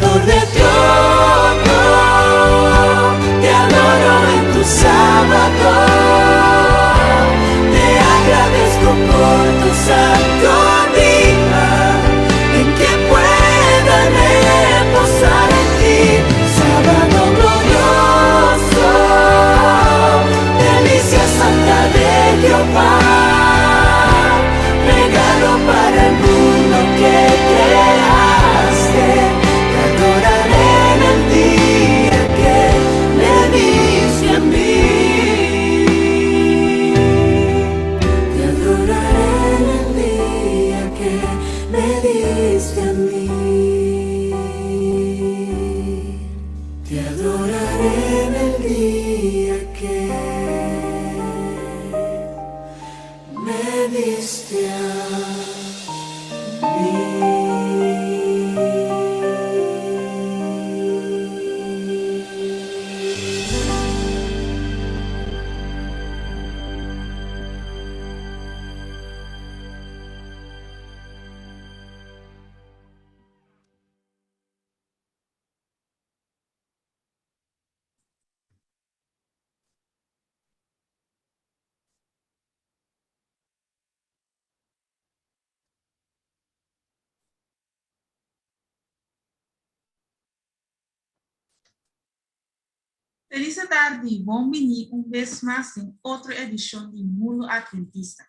Creador de todo, te adoro en tu sábado, te agradezco por tu santo día, en que pueda reposar en ti. Sábado glorioso, delicia santa de Jehová, regalo para el mundo que creaste. Te adoraré en el día que me diste a mí. Te adoraré en el día que me diste a mí. Te adoraré en el día que me diste a mí. Feliz tarde, bem-vindo vez mais em outra edição de Mundu Atventista,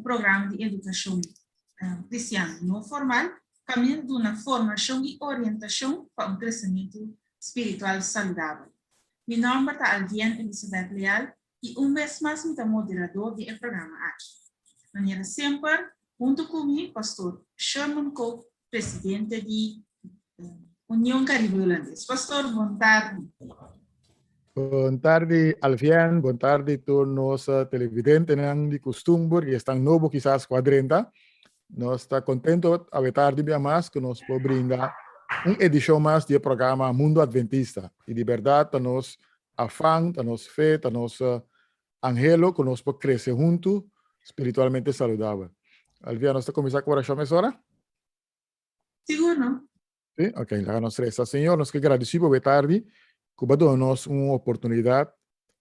programa de educação cristiana não formal, caminhando na formação e orientação para crescimento espiritual saudável. Meu nome é Alvian Elizabeth Leal e vez mais me moderador do programa aqui. Maneira sempre, junto comigo, pastor Sherman Cook, presidente da União Caribe Holandesa. Pastor, boa tarde. Buon tarde, Alfian. Buon tarde, todos los televidentes de costumbre que están nuevos, quizás 40. Nos está contento a ver tarde más que nos puede brindar una edición más del programa Mundu Atventista. Y de verdad, tenemos afán, tenemos fe, tenemos angelo que nos puede crecer juntos, espiritualmente saludable. Alfian, ¿nos está comenzando con la ahora? Seguro. Sí, ok, la nos resta. Señor, nos agradecemos por ver tarde. Que nos uma oportunidade,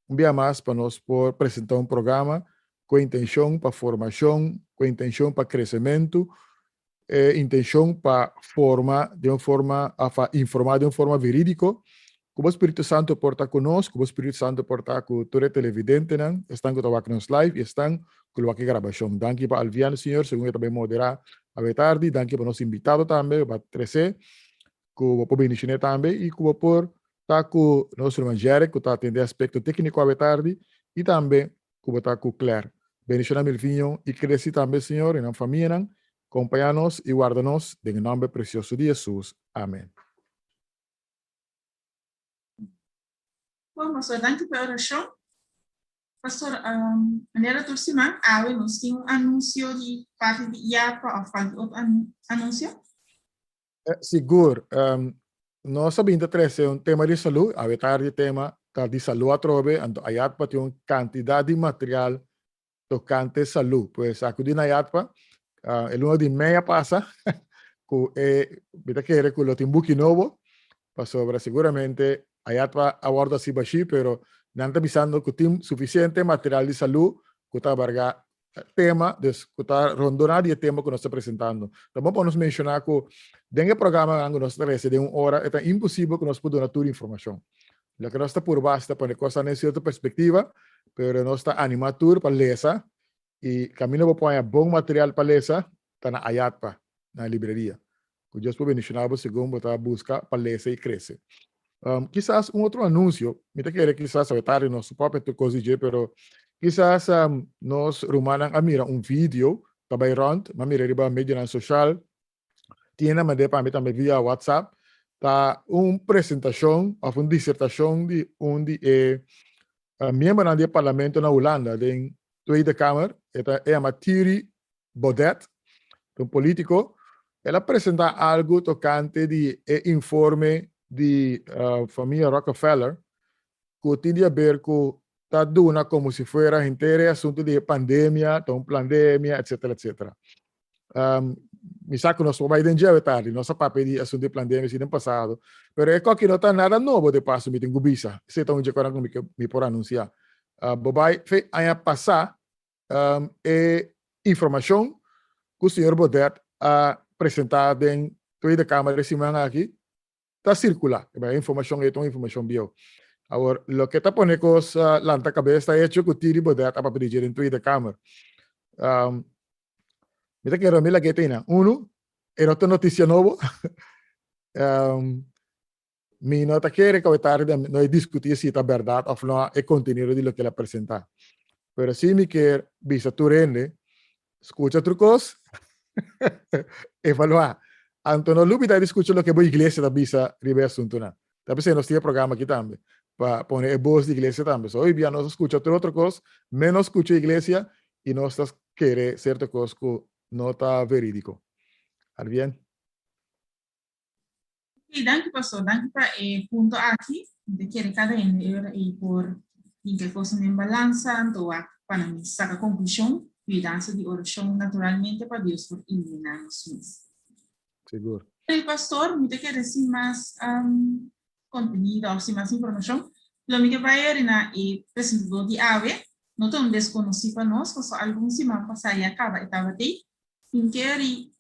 dia mais para nós por apresentar programa com intenção para formação, com intenção para crescimento, intenção para formar de uma forma, informar de uma forma verídica. Que o Espírito Santo porta conosco, que o Espírito Santo porta com todo televidente, estão com nos live e estão com a gravação. Danke para Alviano, Senhor, segundo também moderar a tarde. Danke para nosso invitado também, para Trece, que o por bendicionar também e que o por está com o nosso evangelho, que está atendendo aspecto técnico à tarde, e também que está com o Claire. Bendição a meu filho e cresci também, Senhor, e na família, acompanha-nos e guarda-nos, em nome precioso de Jesus. Amém. Bom, pastor, danke pela oração. Pastor, maneira próxima, nós temos anúncio de parte de IAPA, ou faz outro anúncio? Seguro. Nós sabemos que tema de saúde, a tarde tema de saúde a trove, então a IATPA tem uma quantidade de material tocante saúde. Pois aqui na IATPA, ele de meia passa, que lo tem book novo, sobre seguramente a IATPA aborda si baixi, pero não está avisando que tem suficiente material de saúde que está abarcar tema, que está rondando o tema que nós estamos apresentando. Também podemos mencionar que dentro do programa que nós estamos de uma hora, é impossível que nós podamos dar toda a informação. O que nós estamos por basta para coisa nessa certa perspectiva, mas nós estamos animados para ler e caminho para pôr bom material para ler, está na Ayatpa, na livraria. Que Deus pode mencionar segundo para buscar para ler e crescer. Quizás outro anúncio, me querer quizás saber nosso próprio coisa de, pero quizás nós rumanan a mira vídeo também rond, mas mira riba mídia social, tiene mas para mim também via WhatsApp, tá apresentação ou uma dissertação de membro do parlamento na Holanda, da Tweede Kamer, é a Thierry Baudet, político. Ela apresenta algo tocante de informe de família Rockefeller, que tinha a ver com a duna como se fuera inteiro assunto de pandemia, pandemia, etc, etc. mi sa que nós vamos identificar tarde, nossa papel de assunto de pandemia no passado, pero é que não está nada novo de passo, me tenho bisa, se então de coração me por anunciar. Bobai fe aia passar e informação que o senhor Bodet apresentar em toda a câmara de semana aqui, está circular, a informação é uma informação bio. Agora, o que está pondo coisa lá na cabeça é hecho que o tiro Bodet para pedir em toda a câmara. Me quero me que tem, era outra notícia nova. Me nota que tarde nós discutir se é verdade ou não é conteúdo de lo que ele apresentar. Pero se me quer visa tu rende, escuta outra coisa, evaluar. Anto não lubida escuta o que a igreja da visa ribe assunto na. Tá pensando nós programa aqui também para pôr a voz da igreja também. So, hoje dia nós escuta outra coisa, menos escuta a igreja e nós querer certa coisa que não está verídico. ¿Está bien? Ok, danke pastor, danke para punto aqui, de que cada era e por em que coisa em balança, então para mim saca conclusão, cuidança de oração naturalmente para Deus por iluminar-nos. Seguro. E pastor, me quer assim mais contenido, ou mais informação. Lo que vai na apresentador de AVE, não tão desconhecido para nós, porque alguns semanas passaram e acaba estava aí. Queria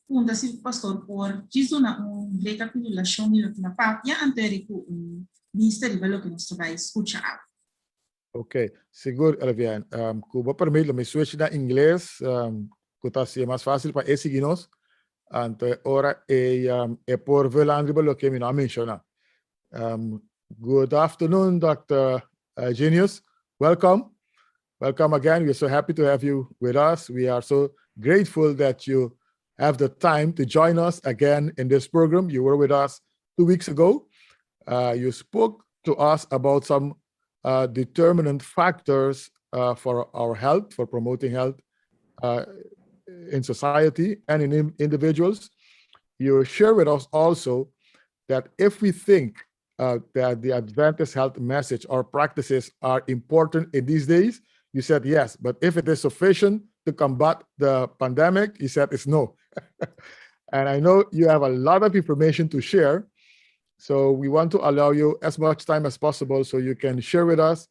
perguntar se pastor por dizer uma recapitulação de lo que na papia anterior com ministério de lo que nós vai escutar. Ok, seguro, Elvian. Cuba permite me switch na inglês, que está assim mais fácil para esse seguirnos. Ante ora é por velando lo que me não menciona. Good afternoon, Dr. Genius. Welcome. Welcome again. We're so happy to have you with us. We are so grateful that you have the time to join us again in this program. You were with us 2 weeks ago. You spoke to us about some determinant factors for our health, for promoting health in society and in individuals. You share with us also that if we think that the Adventist health message or practices are important in these days, you said yes, but if it is sufficient to combat the pandemic, you said it's no. And I know you have a lot of information to share, so we want to allow you as much time as possible so you can share with us,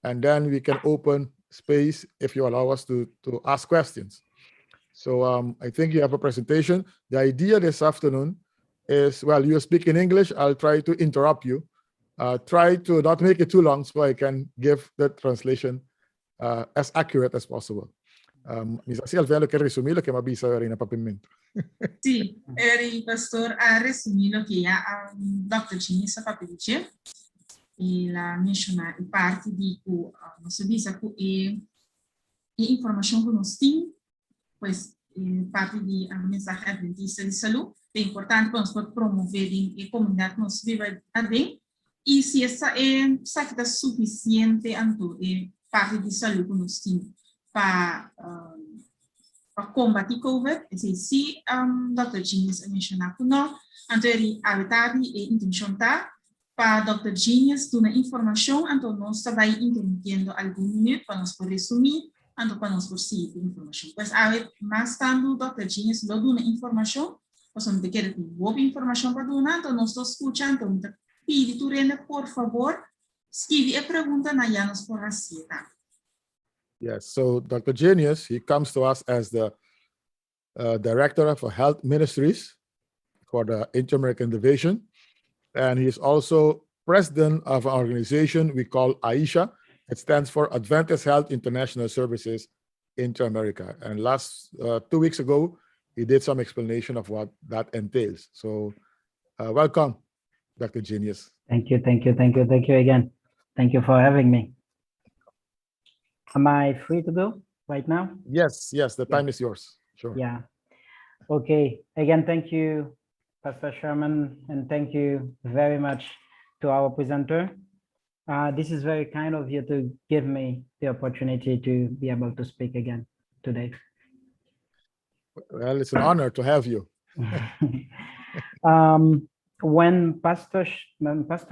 and then we can open space if you allow us to ask questions. So I think you have a presentation. The idea this afternoon is, well, you speak in English, I'll try to interrupt you. Try to not make it too long so I can give the translation as accurate as possible. Así al final lo que resumí lo que me avisa ahora en papimento. Sí, el pastor ha resumido lo que ya Dr. Chinesa papelice y la menciona el parte de que nos avisa que información que nos tiene, pues parte de Mensahe Adventista de Salú, es importante para nosotros promover en comunidad nos viva bien, y si esa es suficiente anto parte de salud que nos tiene para combater COVID, es decir, si Dr. Genius mencionar que no, antes a verdade e intenção tá para Dr. Genius dar informação, então nós também entendendo algum minuto para nós poder resumir, então para nós conseguir informação. Pois a ver, mais tanto Dr. Genius lo dá informação, nós não queremos boa informação para dar, então nós estamos escutando, então pede tu renda, por favor, escreve a pergunta na Janos por assim, tá? Yes, so Dr. Genius, he comes to us as the Director of Health Ministries for the Inter-American Division, and he's also President of an organization we call AISHA. It stands for Adventist Health International Services Inter-America. And last 2 weeks ago, he did some explanation of what that entails. So welcome, Dr. Genius. Thank you again. Thank you for having me. Am I free to go right now? Yes, the time is yours. Sure. Yeah. Okay. Again, thank you, Pastor Sherman, and thank you very much to our presenter. This is very kind of you to give me the opportunity to be able to speak again today. Well, it's an honor to have you. When Pastor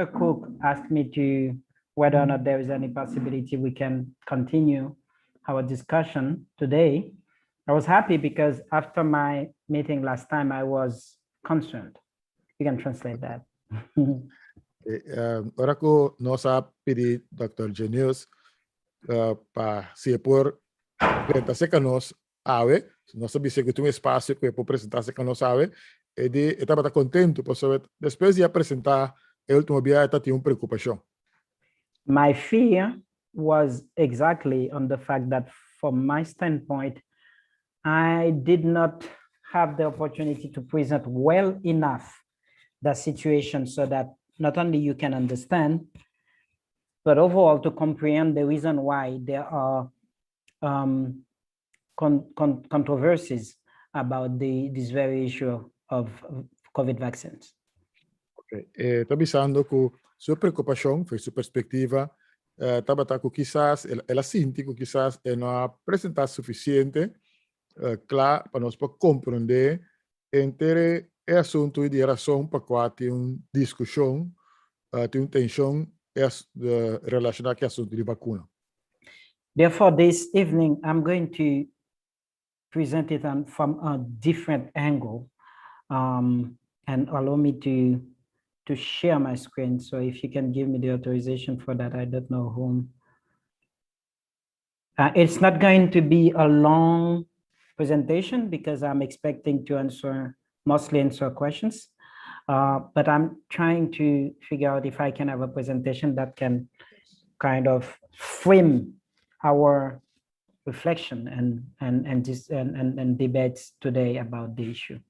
Cook asked me to whether or not there is any possibility we can continue our discussion today, I was happy because after my meeting last time, I was concerned. You can translate that. Ora ko nosa pidi Dr. Genius pa se por apresentar-se conosco ave, nossa bise que tem espaço que por apresentar-se conosco ave, e de estava contento por saber depois de apresentar o último dia tinha uma preocupação. My fear was exactly on the fact that from my standpoint, I did not have the opportunity to present well enough the situation so that not only you can understand, but overall to comprehend the reason why there are controversies about this very issue of COVID vaccines. Okay. Está avisando que sua preocupação, foi sua perspectiva, estava com quizás, ela sente que quizás não apresentar suficiente, claro, para nós compreender entre o assunto e de razão para qual tem uma discussão, tem uma tensão relacionada com o assunto de vacuna. Therefore, this evening, I'm going to present it from a different angle, and allow me to share my screen. So if you can give me the authorization for that, I don't know whom. It's not going to be a long presentation because I'm expecting to mostly answer questions. But I'm trying to figure out if I can have a presentation that can kind of frame our reflection and debates today about the issue.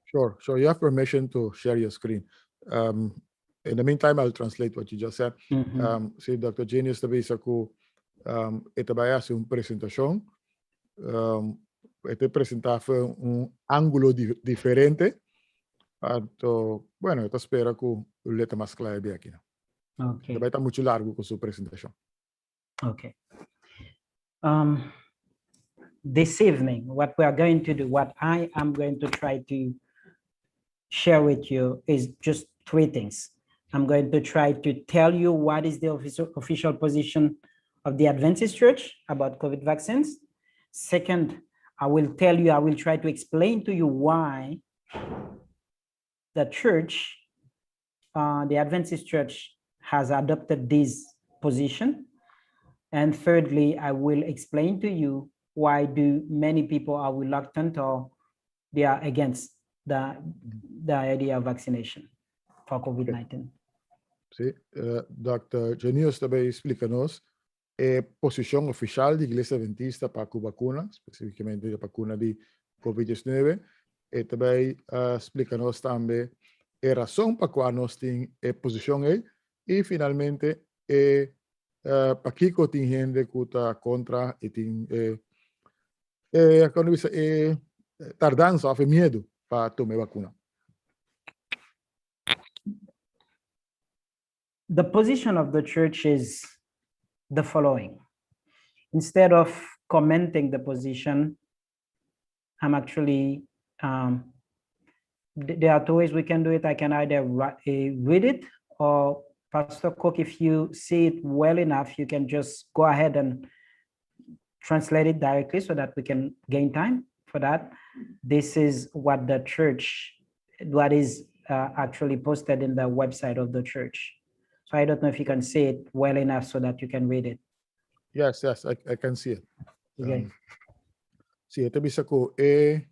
Sure. So you have permission to share your screen. In the meantime, I'll translate what you just said. See, Dr. Genius também sacou trabalhar uma apresentação. Este apresentar foi ângulo diferente. Então, bueno, eu espero que o letra mais claro bem aqui. Okay. Vai estar muito largo com sua apresentação. Okay. This evening, what we are going to do, what I am going to try to share with you is just three things. I'm going to try to tell you what is the official position of the Adventist Church about COVID vaccines. Second, I will try to explain to you why the church, the Adventist Church has adopted this position. And thirdly, I will explain to you why do many people are reluctant or they are against the idea of vaccination for COVID-19. Sí, Dr. Genius também explica-nos a posição oficial da Igreja Adventista para a vacuna, especificamente a vacuna de COVID-19, e também explica-nos também a razão para a qual nós temos a posição aí, e finalmente para que tem gente que está contra e tem tardança ou medo para tomar vacuna. The position of the church is the following. Instead of commenting the position, I'm actually, there are two ways we can do it. I can either read it, or Pastor Cook, if you see it well enough, you can just go ahead and translate it directly so that we can gain time for that. This is what the church, what is actually posted in the website of the church. So I don't know if you can see it well enough so that you can read it. Yes, I can see it. Okay. Sí, este dice que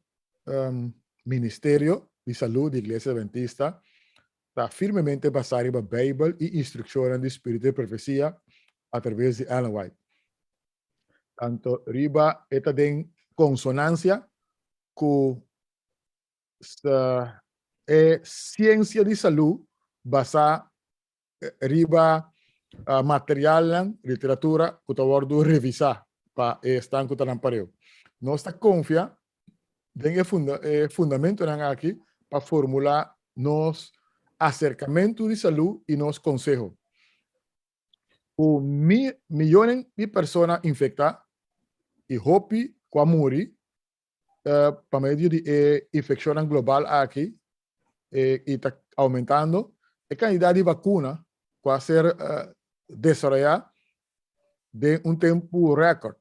Ministerio de Salud da Igreja Adventista está firmemente basado na Bíblia e instruções do Espírito de Profecia através de Ellen White. Tanto riba esta tem consonância com a ciência de saúde basada riba material, literatura, que está guardo revisar para estar com o pareu. Nós está confia tem fundamento aqui para formular nos acercamento de saúde e nos consejo. O milhões de pessoas infectadas e hope com morrer para meio de infecção global aqui e está aumentando. A quantidade de vacuna vai ser desarrollada de tempo recorde.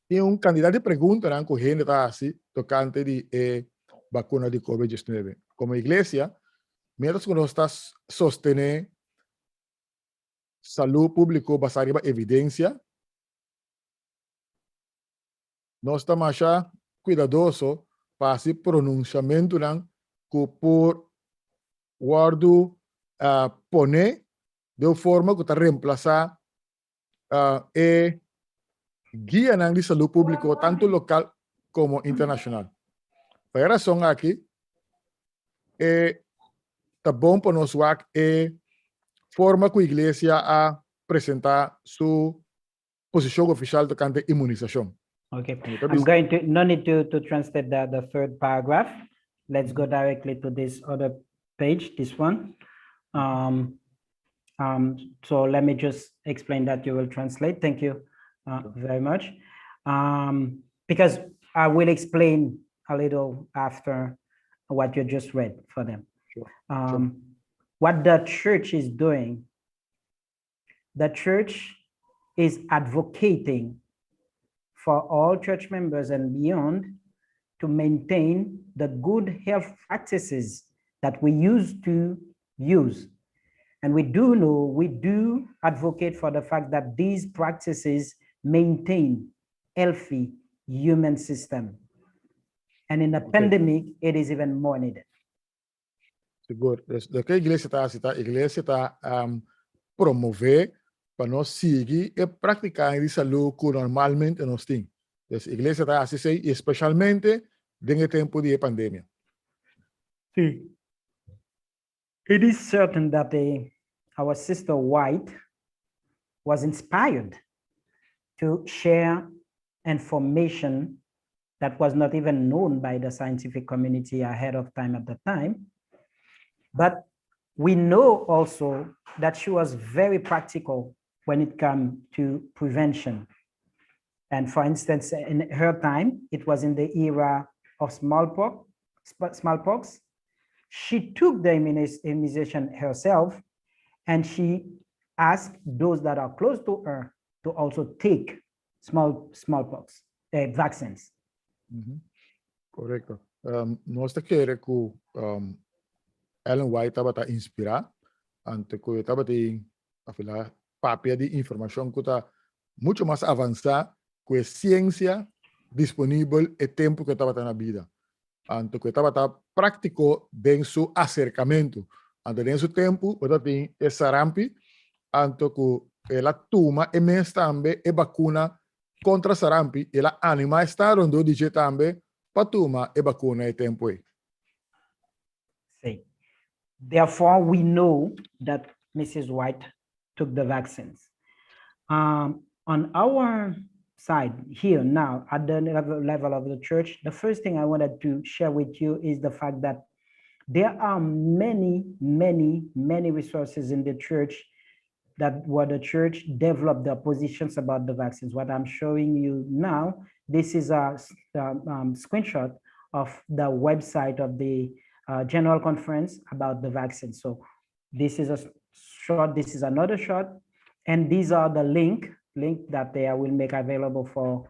Tem candidato de pergunta né, com gente tá assim, tocante de vacuna de COVID-19. Como igreja, mientras que nós estamos sosteniendo salud pública basada en evidencia, nós estamos já cuidadoso para esse pronunciamento que por guardo poner de forma que está reemplazar e guia de salud pública tanto local como internacional. Por essa razão aqui, está bom para nós forma que a igreja a apresentar sua posição oficial de imunização. Okay, I'm going to, no need to translate the third paragraph. Let's go directly to this other page, this one. So let me just explain that you will translate. Thank you very much. Because I will explain a little after what you just read for them. Sure. What the church is doing, the church is advocating for all church members and beyond to maintain the good health practices that we used to use. And we do advocate for the fact that these practices maintain healthy human system. And in a pandemic, it is even more needed. Seguro. Lo que a igreja está promover para nós seguir e praticar a saúde que normalmente nós temos. Então, a igreja está assim, especialmente nesse tempo de pandemia. See, it is certain that our sister White was inspired to share information that was not even known by the scientific community ahead of time at the time. But we know also that she was very practical when it comes to prevention. And for instance, in her time, it was in the era of smallpox. She took the immunization herself, and she asked those that are close to her to also take smallpox vaccines. Correcto. Nós queremos que Ellen White estava inspirada, ante que estava a papel de informação que está muito mais avançada que a ciência disponível e tempo que estava na vida. Ante que estava prático em seu acercamento. Ante nesse tempo, você tem esse sarampi, ante que ela toma e mesmo também a vacuna contra sarampi, ela anima a estar onde diz também para tomar a vacuna e tempo. Therefore, we know that Mrs. White took the vaccines. On our side here now, at the level of the church, the first thing I wanted to share with you is the fact that there are many resources in the church where the church developed their positions about the vaccines. What I'm showing you now, this is a screenshot of the website of the General Conference about the vaccine. So this is a shot, this is another shot, and these are the link that they will make available for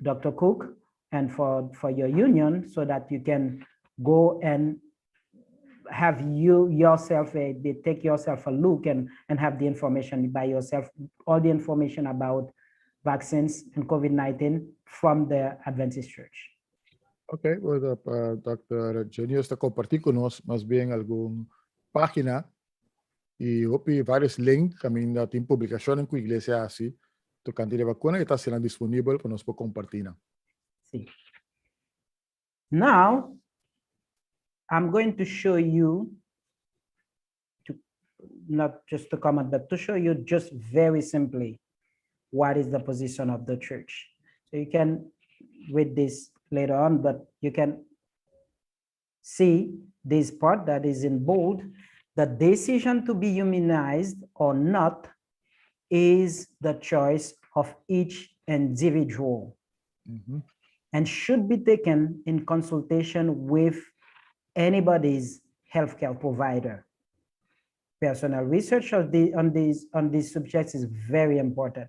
Dr. Cook and for your union, so that you can go and have take yourself a look and have the information by yourself, all the information about vaccines and COVID-19 from the Adventist Church. Ok, bueno, Dr. Genio está compartiendo con nosotros más bien alguna página y varios links Kaminda tiene publicaciones en la iglesia así, tocante de vacuna que está siendo disponible para nosotros compartir. Sí. Now, I'm going to show you, not just to comment, but to show you just very simply what is the position of the church. So you can read this later on, but you can see this part that is in bold. The decision to be immunized or not is the choice of each individual and should be taken in consultation with anybody's healthcare provider. Personal research on these subjects is very important.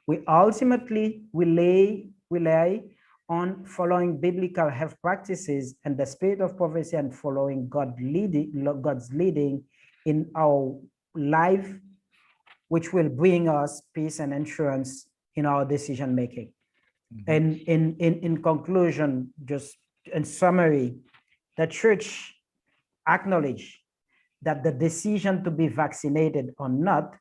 We ultimately rely on following biblical health practices and the spirit of prophecy and following God's leading in our life, which will bring us peace and assurance in our decision making. And in conclusion, just in summary, the church acknowledge that the decision to be vaccinated or not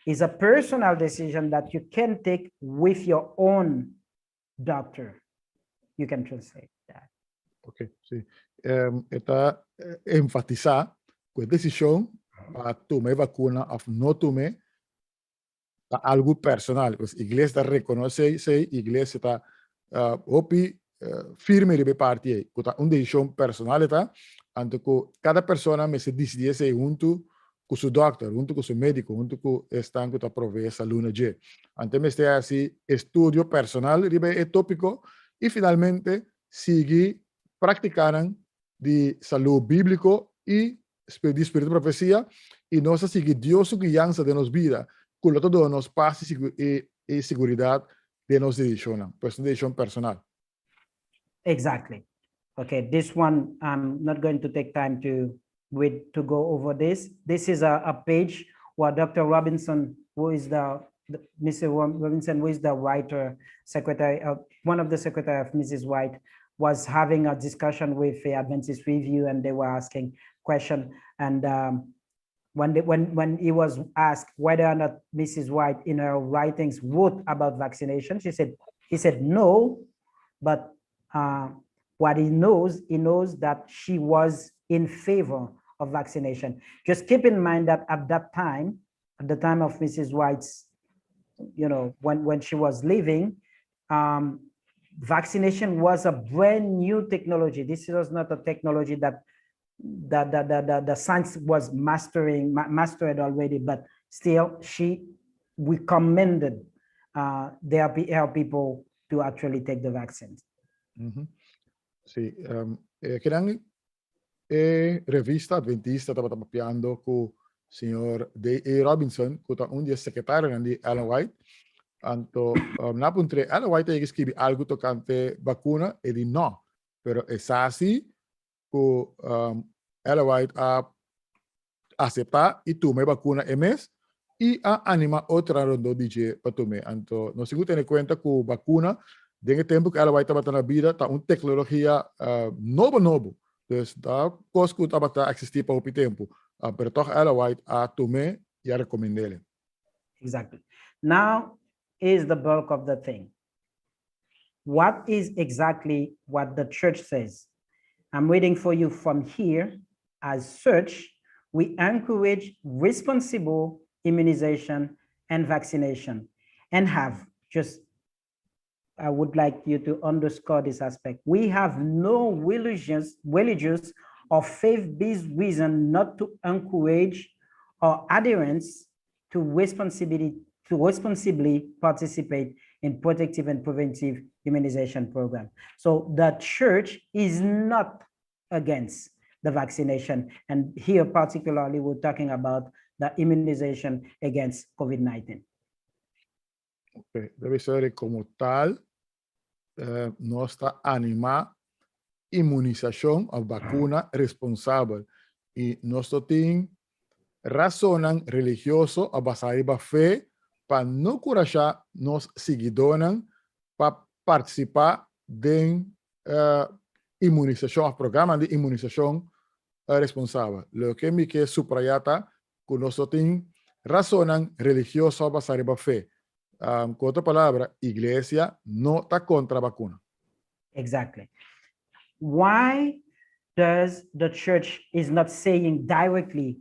is a personal decision that you can take with your own doctor. You can translate that. Ok, sí. Está enfatizar que a decisão para tomar vacuna ou não tomar é algo personal. A igreja reconhece isso, a igreja está firme de parte aí. Que uma decisão personal, tá? Então, que cada pessoa me se decide junto com seu doctor, junto com seu médico, junto com o estão que está provendo saúde. Então, me está assim, estudo personal de tópico e, finalmente, seguir praticando de saúde bíblico e de espírito de profecia e nós seguir Deus sua guiança de nossa vida, com todo nos paz e segurança de nossa decisão, pues decisão personal. Exactly. Okay, this one, I'm not going to take time to go over this. This is a page where Dr. Robinson, who is Mr. Robinson, who is the writer, secretary, one of the secretary of Mrs. White, was having a discussion with the Adventist Review, and they were asking question. And when he was asked whether or not Mrs. White in her writings wrote about vaccination, he said no, but what he knows that she was in favor of vaccination. Just keep in mind that at that time, at the time of Mrs. White's, when she was living, vaccination was a brand new technology. This was not a technology that the science was mastered already, but still we commended their people to actually take the vaccines. Sì, kailangan revista Adventista estava trabalhando com o senhor D.A. Robinson, que é dia secretário de Ellen White. Então, na puntre, Ellen White tem que escrever algo tocante vacuna e de não. Pero é assim que Ellen White a aceitar e tomar vacuna mês e a animar outra ronda de para tomar. Então, nós temos que ter em conta que a vacuna Dentro do tempo que ela vai estar na vida, está uma tecnologia novo. Então, está coisa que está a existir para o tempo. Mas ela vai tomar e a recomendar. Exactly. Now is the bulk of the thing. What is exactly what the church says? I'm reading for you from here. As such, we encourage responsible immunization and vaccination and I would like you to underscore this aspect. We have no religious or faith-based reason not to encourage our adherents to responsibly participate in protective and preventive immunization program. So the church is not against the vaccination. And here particularly, we're talking about the immunization against COVID-19. Okay. Deve ser como tal, nossa animar imunização, a vacuna responsável. E nós temos razão religiosa a basar em fé para não encorajar nos seguidores para participar de imunização, o programa de imunização responsável. O que me quer subrayar que nós temos razão religiosa a basar em fé. Com outra palavra, igreja não está contra a vacuna. Exactly. Why does the church is not saying directly,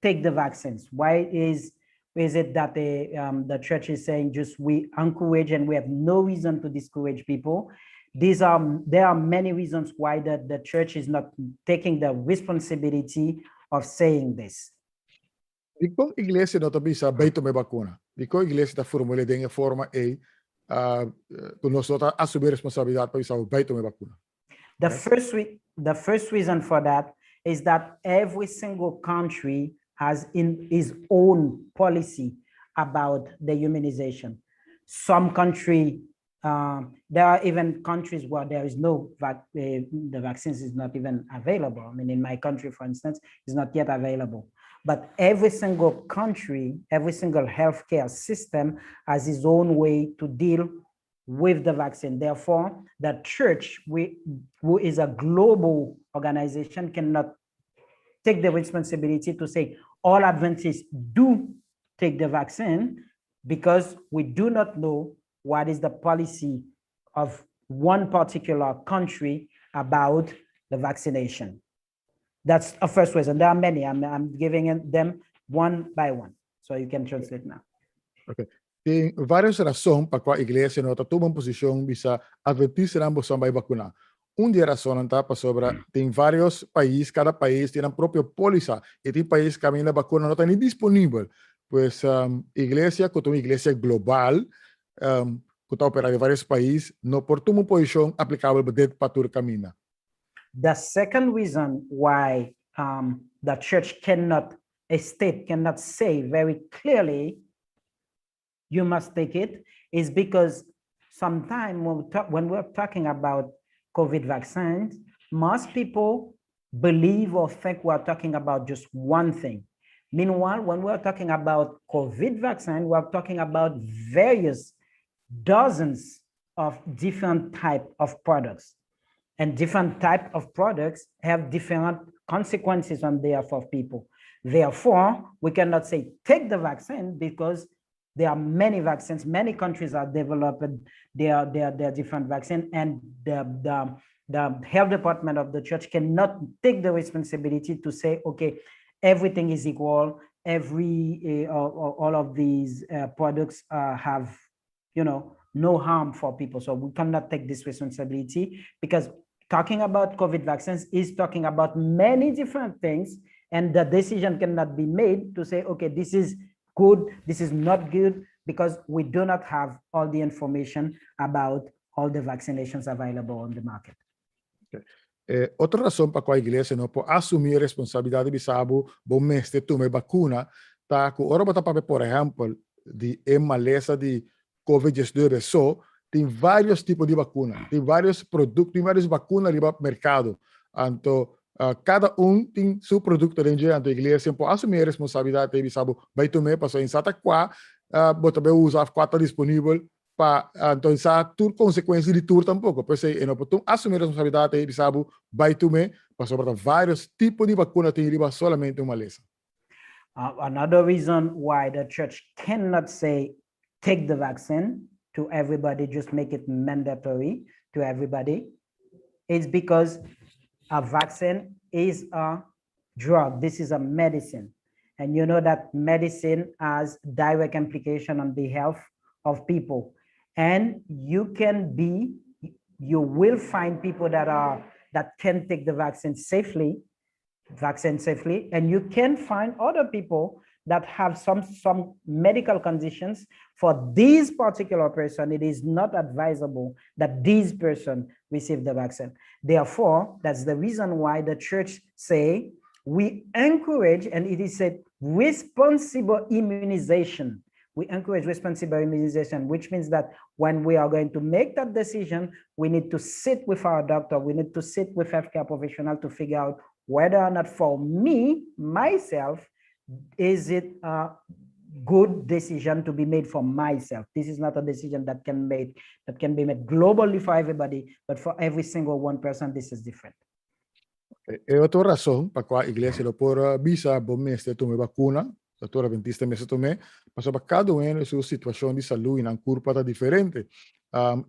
take the vaccines? Why is it that the church is saying just we encourage and we have no reason to discourage people? There are many reasons why the church is not taking the responsibility of saying this. Because a igreja não está bem tomar vacuna. Because a igreja está formulada de uma forma que nós estamos a assumir responsabilidade para estar bem tomar vacuna. The first reason for that is that every single country has its own policy about the immunization. some country, there are even countries where there is no, the vaccines is not even available. I mean, in my country, for instance, is not yet available. But every single country, every single healthcare system has its own way to deal with the vaccine. Therefore, the church, who is a global organization, cannot take the responsibility to say all Adventists do take the vaccine, because we do not know what is the policy of one particular country about the vaccination. That's a first reason. There are many. I'm giving them one by one, so you can translate now. Okay. Tem várias razões para qual a igreja não toma uma posição bisa adventista não são vai vacinar. Uma razão tá para sobre tem vários países, cada país tem a própria polícia e tem países que a vacuna não está nem disponível. Pois igreja, que é uma igreja global, que está operando em vários países, não pode tomar uma posição aplicável para todo caminho. The second reason why the church a state cannot say very clearly, you must take it, is because sometimes when we're talking about COVID vaccines, most people believe or think we're talking about just one thing. Meanwhile, when we're talking about COVID vaccine, we're talking about various dozens of different type of products. And different type of products have different consequences on behalf of people. Therefore, we cannot say take the vaccine, because there are many vaccines. Many countries are developing their different vaccines, and the health department of the church cannot take the responsibility to say, okay, everything is equal. All of these products have, no harm for people. So we cannot take this responsibility, because talking about COVID vaccines is talking about many different things, and the decision cannot be made to say, okay, this is good, this is not good, because we do not have all the information about all the vaccinations available on the market. Okay. Outra razão para qual a igreja não pode assumir a responsabilidade de saber bom mestre tomar vacuna, tá? Que ora botar para, por exemplo, de maleza de COVID-19 só, tem vários tipos de vacuna, tem vários produtos, tem várias vacinas no mercado. Então, cada tem seu produto dentro da igreja, pode assumir a responsabilidade de saber, vai tomar, passou em Santa Quá, botar bem usar quatro disponível, para então essa tudo consequência de tudo tampouco, por isso não pode assumir a responsabilidade de saber, vai tomar, passou para vários tipos de vacuna tem solamente uma lesa. Another reason why the church cannot say take the vaccine to everybody, just make it mandatory to everybody, is because a vaccine is a drug. This is a medicine. And you know that medicine has direct implication on the health of people. And you will find people that can take the vaccine safely, and you can find other people that have some medical conditions. For this particular person, it is not advisable that this person receive the vaccine. Therefore, that's the reason why the church say we encourage, and it is said, responsible immunization. We encourage responsible immunization, which means that when we are going to make that decision, we need to sit with our doctor, we need to sit with healthcare professional to figure out whether or not for me, myself, is it a good decision to be made for myself. This is not a decision that can be made globally for everybody, but for every single one person, this is different. E outra razão para qual a igreja não pode bisa bom mestre tomar vacuna, doutor Atventista mestre tomar, mas para cada um sua situação de saúde em curva está diferente.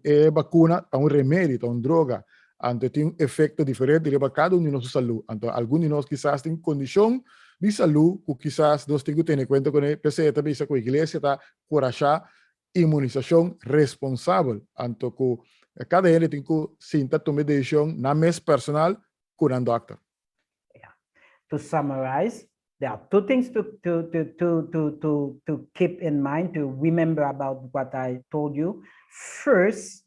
E vacuna é remédio, é droga, então tem efeito diferente para cada de nossa saúde. Então, alguns de nós quizás têm condição de saúde que quizás nós temos que ter em conta com ele, precisa também com a igreja está corajar imunização responsável. Então, cada um tem que sentar tomar decisão na mesa personal com o doctor. Yeah. To summarize, there are two things to keep in mind, to remember about what I told you. First,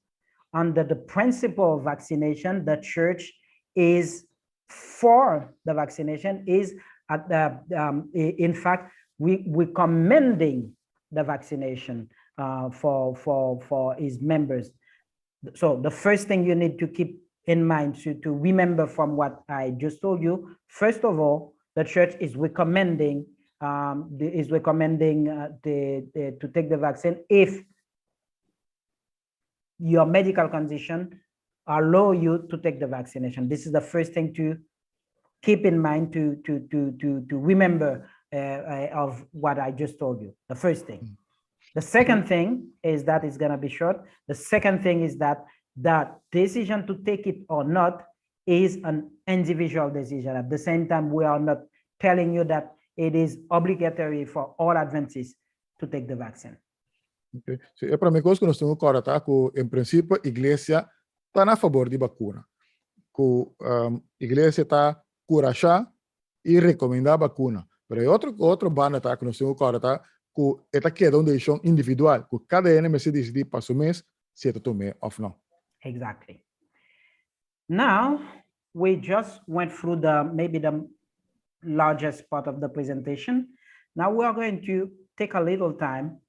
under the principle of vaccination, the church is for the vaccination, is in fact, we're commending the vaccination. for his members. So the first thing you need to keep in mind to remember from what I just told you, first of all, the church is recommending to take the vaccine if your medical condition allow you to take the vaccination. This is the first thing to keep in mind to remember of what I just told you. The first thing. The second thing is that it's going to be short. The second thing is that that decision to take it or not is an individual decision. At the same time, we are not telling you that it is obligatory for all Adventists to take the vaccine. Okay. So, é para mim coisa que nós temos agora, tá? Que, em princípio, a igreja está a favor de vacuna. Que a igreja está curachar e recomendar a vacuna. Mas outro banda, tá? Que nós temos agora, tá? Que esta queda uma decisão individual. Que cada um se decide para o mês se está tomando ou não. Exactly. Now, we just went through maybe the largest part of the presentation. Now we are going to take a little time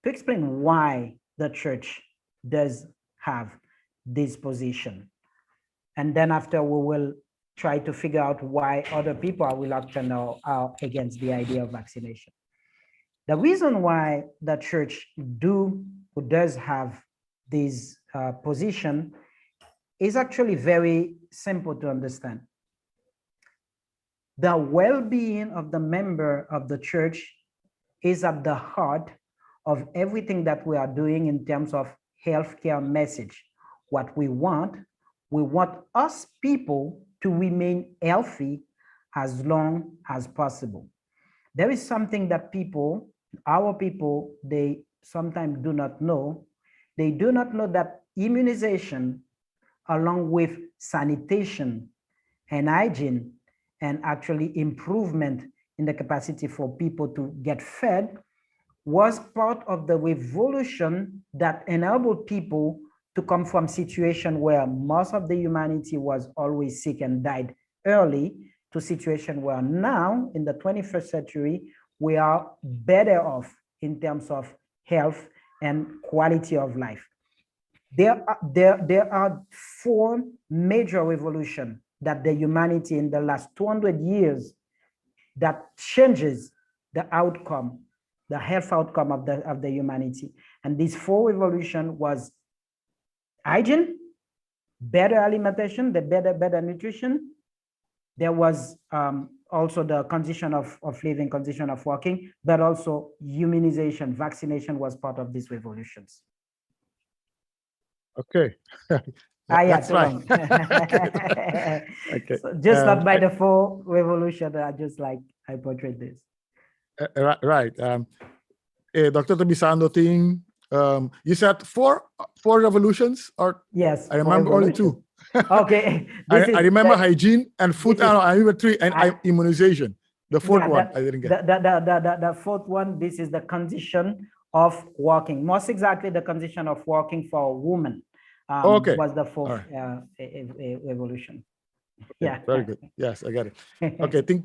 to explain why the church does have this position. And then after we will try to figure out why other people are reluctant or are against the idea of vaccination. The reason why the church does have this position is actually very simple to understand. The well-being of the member of the church is at the heart of everything that we are doing in terms of healthcare message. What we want us people to remain healthy as long as possible. There is something that our people, they sometimes do not know. They do not know that immunization, along with sanitation and hygiene, and actually improvement in the capacity for people to get fed, was part of the revolution that enabled people to come from a situation where most of the humanity was always sick and died early to a situation where now, in the 21st century, we are better off in terms of health and quality of life. There are four major revolutions that the humanity in the last 200 years that changes the outcome, the health outcome of the humanity. And these four revolutions was hygiene, better alimentation, the better nutrition. There was also the condition of living, condition of working, but also immunization, vaccination was part of these revolutions. Okay. That's right. Okay. So just not by the four revolution, I portrayed this. Right. Dr. Tobisando thing. You said four revolutions, or yes? I remember only two. Okay. I remember hygiene and food. I remember three, and immunization. The fourth one I didn't get. The fourth one. This is the condition of walking. Most exactly, the condition of walking for a woman. Okay. Was the fourth right. revolution. Okay, yeah. Very good. Yes, I got it. Okay. Tem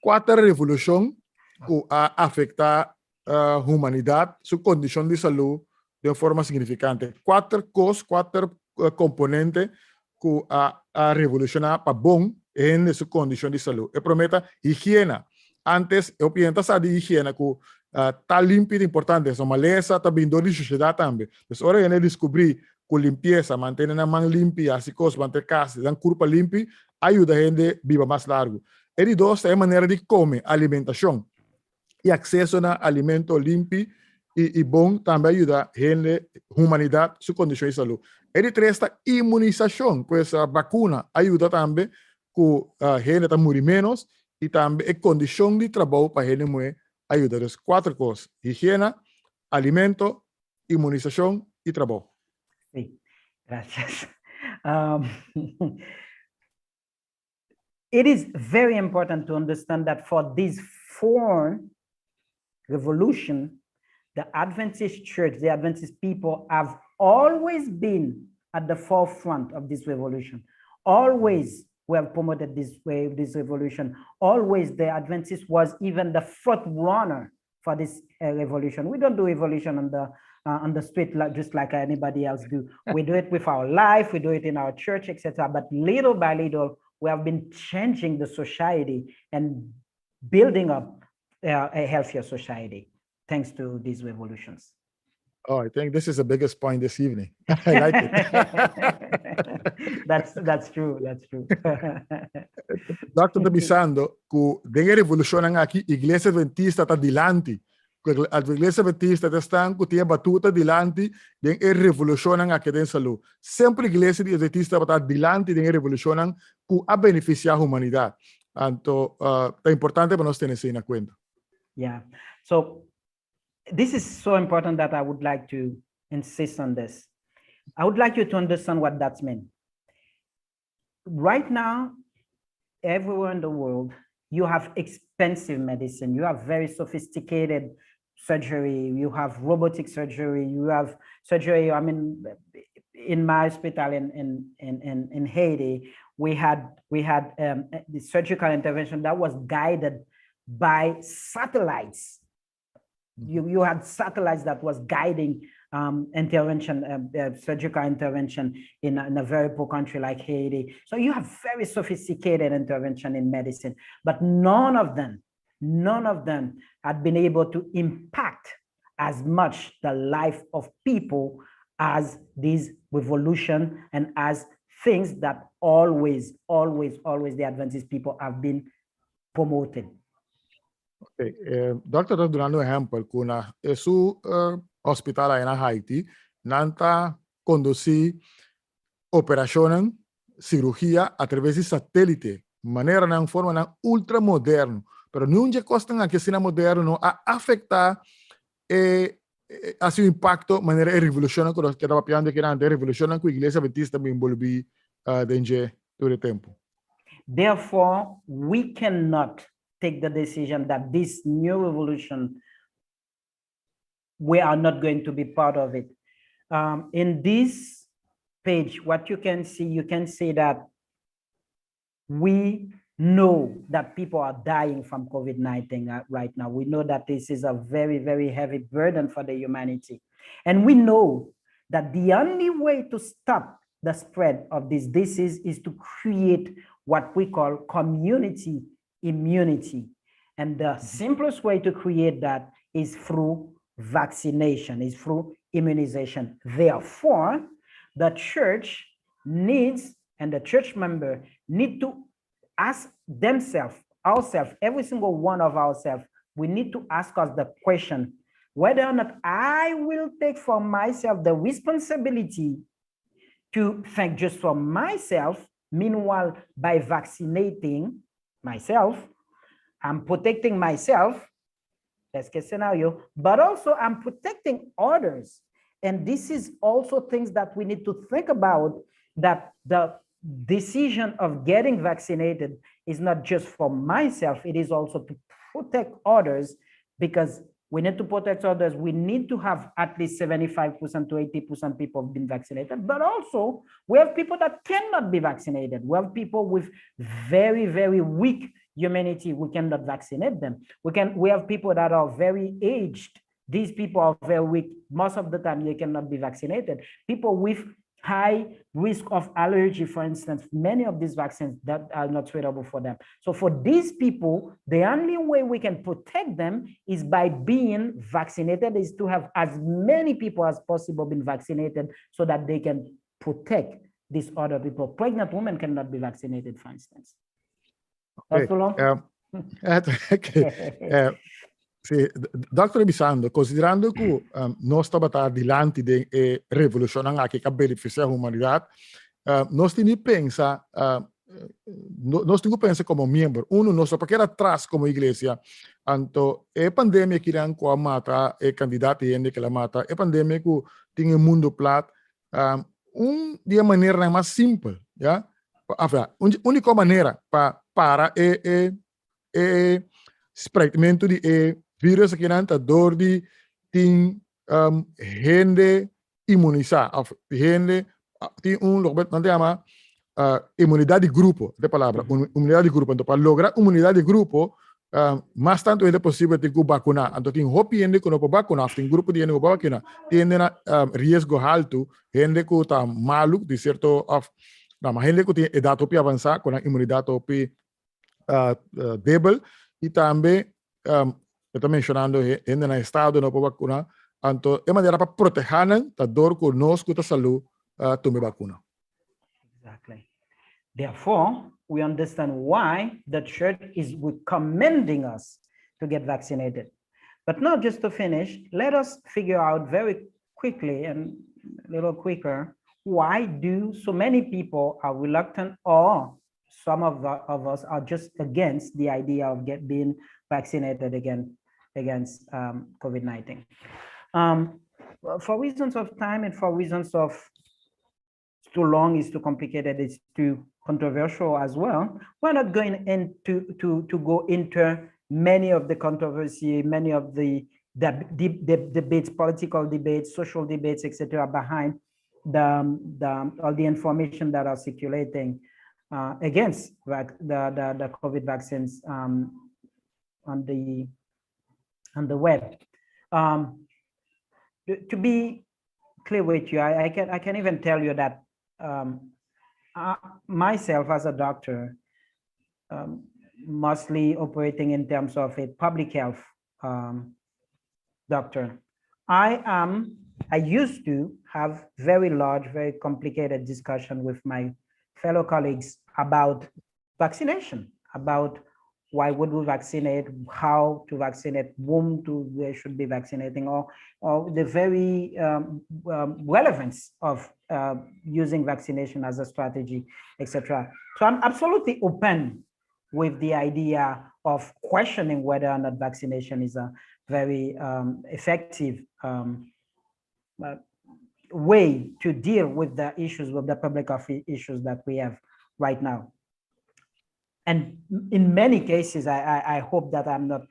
quatro revolução que afeta a humanidade, sua condição de saúde de uma forma significante. Quatro componentes que a revolucionar para bom em sua condição de saúde. Eu prometo higiene. Antes, eu penso de higiene que tá limpo é importante. Essa maleza tá vindo da sociedade também. Mas agora eu descobri que limpeza, manter a mão limpa, as coisas, manter casa, dar corpo limpo, ajuda a gente a viver mais largo. E dois, é a maneira de comer, alimentação. E acesso a alimento limpo e bom também ajuda a gente, a humanidade, sua condição de saúde. E três, a imunização, pois a vacuna ajuda também que a gente está morrer menos e também a condição de trabalho para a gente morrer ajuda. As quatro coisas: higiene, alimento, imunização e trabalho. Sí, gracias. It is very important to understand that for these four revolutions, the Adventist church, the Adventist people have always been at the forefront of this revolution. Always we have promoted this revolution. Always the Adventist was even the front runner for this revolution. We don't do evolution on the street, just like anybody else do. We do it with our life, we do it in our church, etc. But little by little, we have been changing the society and building up a healthier society thanks to these revolutions. Oh, I think this is the biggest point this evening. I like it. That's true. That's true. Dr. Tabisando, que dengue revolution aqui, Iglesia Adventista está dilante. A Iglesia Adventista está que tem batuta dilante, dengue revolution aqui dentro Salú. Sempre a Iglesia Adventista está dilante dengue revolution que a beneficiar a humanidade. Então, é importante para nós ter isso em conta. Yeah. So this is so important that I would like to insist on this. I would like you to understand what that means. Right now, everywhere in the world, you have expensive medicine. You have very sophisticated surgery. You have robotic surgery. You have surgery. I mean, in my hospital in Haiti, we had the surgical intervention that was guided by satellites. You had satellites that was guiding intervention, surgical intervention in a very poor country like Haiti. So you have very sophisticated intervention in medicine, but none of them had been able to impact as much the life of people as this revolution and as things that always the Adventist people have been promoted. Okay. Doctor, está dando exemplo que na su hospital aí na Haiti, nanta conduzir operação, cirurgia através de satélite, maneira na forma na ultra moderno, pero não já costam aqui sina moderno a afetar a seu impacto maneira revolução que nós estava piando que na revolução que a Igreja Adventista me envolvi dentro do tempo. Therefore, we cannot take the decision that this new revolution, we are not going to be part of it. In this page, what you can see that we know that people are dying from COVID-19 right now. We know that this is a very, very heavy burden for the humanity. And we know that the only way to stop the spread of this disease is to create what we call community immunity. And the simplest way to create that is through vaccination, is through immunization. Therefore, the church needs, and the church member need to ask themselves, ourselves, every single one of ourselves, we need to ask us the question, whether or not I will take for myself the responsibility to think just for myself. Meanwhile, by vaccinating myself, I'm protecting myself, best case scenario, but also I'm protecting others. And this is also things that we need to think about, that the decision of getting vaccinated is not just for myself, it is also to protect others, because we need to protect others. We need to have at least 75% to 80% people have been vaccinated, but also we have people that cannot be vaccinated. We have people with very, very weak humanity. We cannot vaccinate them. We have people that are very aged. These people are very weak. Most of the time they cannot be vaccinated. People with high risk of allergy, for instance, many of these vaccines that are not suitable for them. So for these people, the only way we can protect them is by being vaccinated, is to have as many people as possible been vaccinated so that they can protect these other people. Pregnant women cannot be vaccinated, for instance. That's too long? Sì, Dr. Bisando, considerando che noi stiamo davanti a rivoluzione che beneficia l'umanità, noi stiamo pensa come membro, non so perché atrás come iglesia, anto è pandemia che anche mata e candidati che la mata, è pandemia che tiene il mondo plat, di maniera più semplice, ja? Unica maniera para spreadimento di virus que nanta door die ting gente inmunizar of gente ting lo que se llama inmunidad de grupo de palabra inmunidad de grupo. Entonces para lograr inmunidad de grupo mas tanto é possível ter que vacinar. Então, tem hopi gente que não pode vacinar, tem grupo de gente que pode vacinar, tem risco alto, gente que está maluco, de certo, mas gente que tem idade hopi avançada, com a imunidade hopi débil, e também, eu estou mencionando gente no estado não pode vacinar, então, é maneira para proteger a dor conosco da saúde, tomar vacuna. Exactly. Therefore, we understand why the church is recommending us to get vaccinated. But now, just to finish, let us figure out very quickly and a little quicker, why do so many people are reluctant, or some of us are just against the idea of being vaccinated against COVID-19. For reasons of time and for reasons of it's too long, it's too complicated, it's too controversial as well, we're not going into to go into many of the controversy, many of the debates, political debates, social debates, etc., behind all the information that are circulating against the COVID vaccines on the web. To be clear with you, I can even tell you that myself as a doctor, mostly operating in terms of a public health doctor, I used to have very large, very complicated discussion with my fellow colleagues about vaccination, about why would we vaccinate, how to vaccinate, whom they should be vaccinating, or the very relevance of using vaccination as a strategy, etc. So I'm absolutely open with the idea of questioning whether or not vaccination is a very effective way to deal with the issues, with the public health issues that we have right now. And in many cases, I hope that I'm not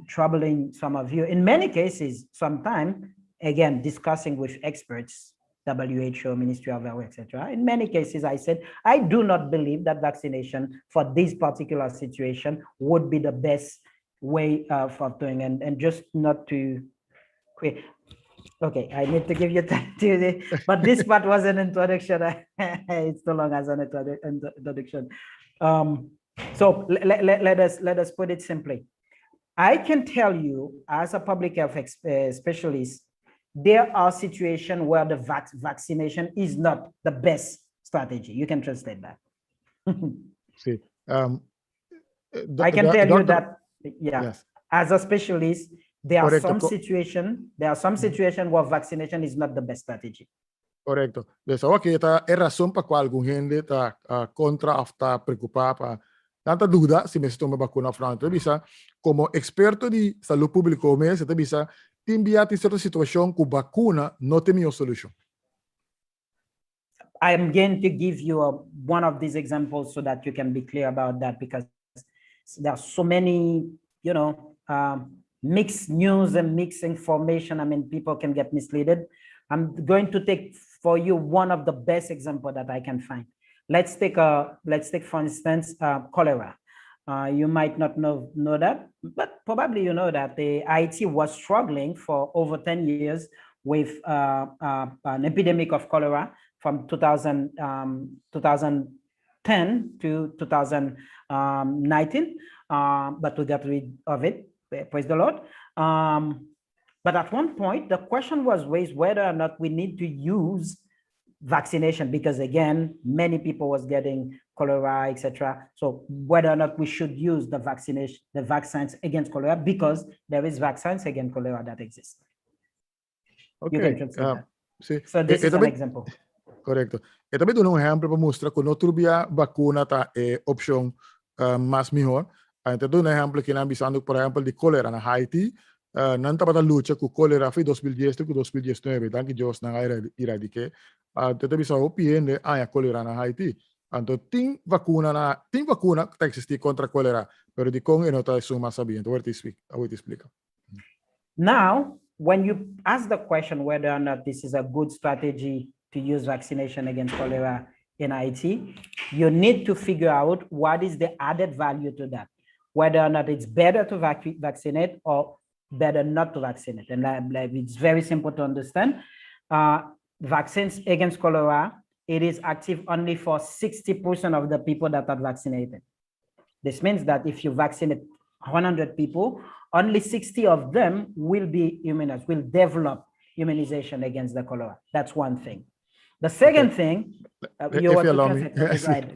troubling some of you. In many cases, sometimes, again, discussing with experts, WHO, Ministry of Health, etc. In many cases, I said, I do not believe that vaccination for this particular situation would be the best way for doing, and just not to quit. Okay, I need to give you time to, but this part was an introduction. It's too long as an introduction. So let us put it simply. I can tell you, as a public health specialist, there are situations where the vaccination is not the best strategy. You can translate that. See, I can tell you that, yeah, yes. As a specialist, there are some situations where vaccination is not the best strategy. Correcto. Dessa aqui tá é razão para qual algum gente tá contra ou tá preocupada para tanta dúvida se me toma vacuna ou não. Então, como experto de saúde pública, você bisa te enviar em certa situação que vacuna não tem a solução. I'm going to give you one of these examples so that you can be clear about that, because there are so many, you know, mixed news and mixed information. I mean, people can get misled. I'm going to take for you one of the best example that I can find. Let's take for instance cholera. You might not know that, but probably you know that the IT was struggling for over 10 years with an epidemic of cholera from 2010 to 2019, but we got rid of it. Praise the Lord. But at one point, the question was raised whether or not we need to use vaccination, because again, many people was getting cholera, etc. So whether or not we should use the vaccination, the vaccines against cholera, because there is vaccines against cholera that exist. Okay. You can translate that. Sí. So this is an example. Correcto. E também dou um exemplo para mostrar que não trubia vacuna tá opção mais melhor. Então dou um exemplo que nós bisando, por exemplo, de cólera na Haiti. Não estava a luta com cólera foi 2010 e 2019, então que Deus não erradique. Então bisando opiende a cólera na Haiti. Então tem vacuna que está existir contra cólera, mas de como não está suma sabendo. Eu te explico. Now, when you ask the question whether or not this is a good strategy to use vaccination against cholera in Haiti, you need to figure out what is the added value to that. whether or not it's better to vaccinate or better not to vaccinate. And it's very simple to understand. Vaccines against cholera, it is active only for 60% of the people that are vaccinated. This means that if you vaccinate 100 people, only 60 of them will be immunized, will develop immunization against the cholera. That's one thing. The second thing, you want to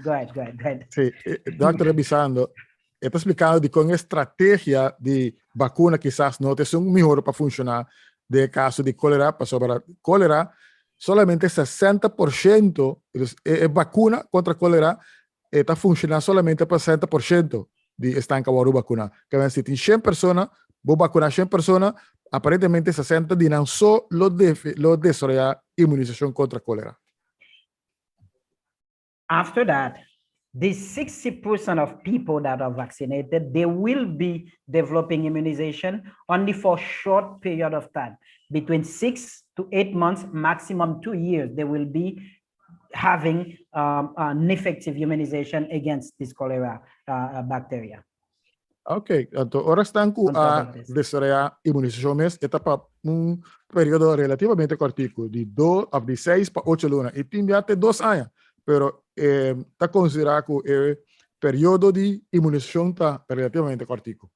go ahead. Sí, doctor, revisando, está explicando de con estrategia de vacuna quizás no es un mejor para funcionar de caso de cólera, para sobre cólera, solamente 60% es vacuna contra cólera, está funcionando solamente para 60% de estanca o vacuna. Que ven, si tiene 100 personas, vos vacunar 100 personas, aparentemente 60 de no solo lo desarrollar inmunización contra cólera. After that, these 60% of people that are vaccinated, they will be developing immunization only for a short period of time. Between 6 to 8 months, maximum 2 years, they will be having an effective immunization against this cholera bacteria. Ok, então, ora estão com a desarrollar imunização, mas está para um período relativamente curto, de 6 para 8 lunas, e tem até 2 anos, pero está considerado que o período de imunização está relativamente curto.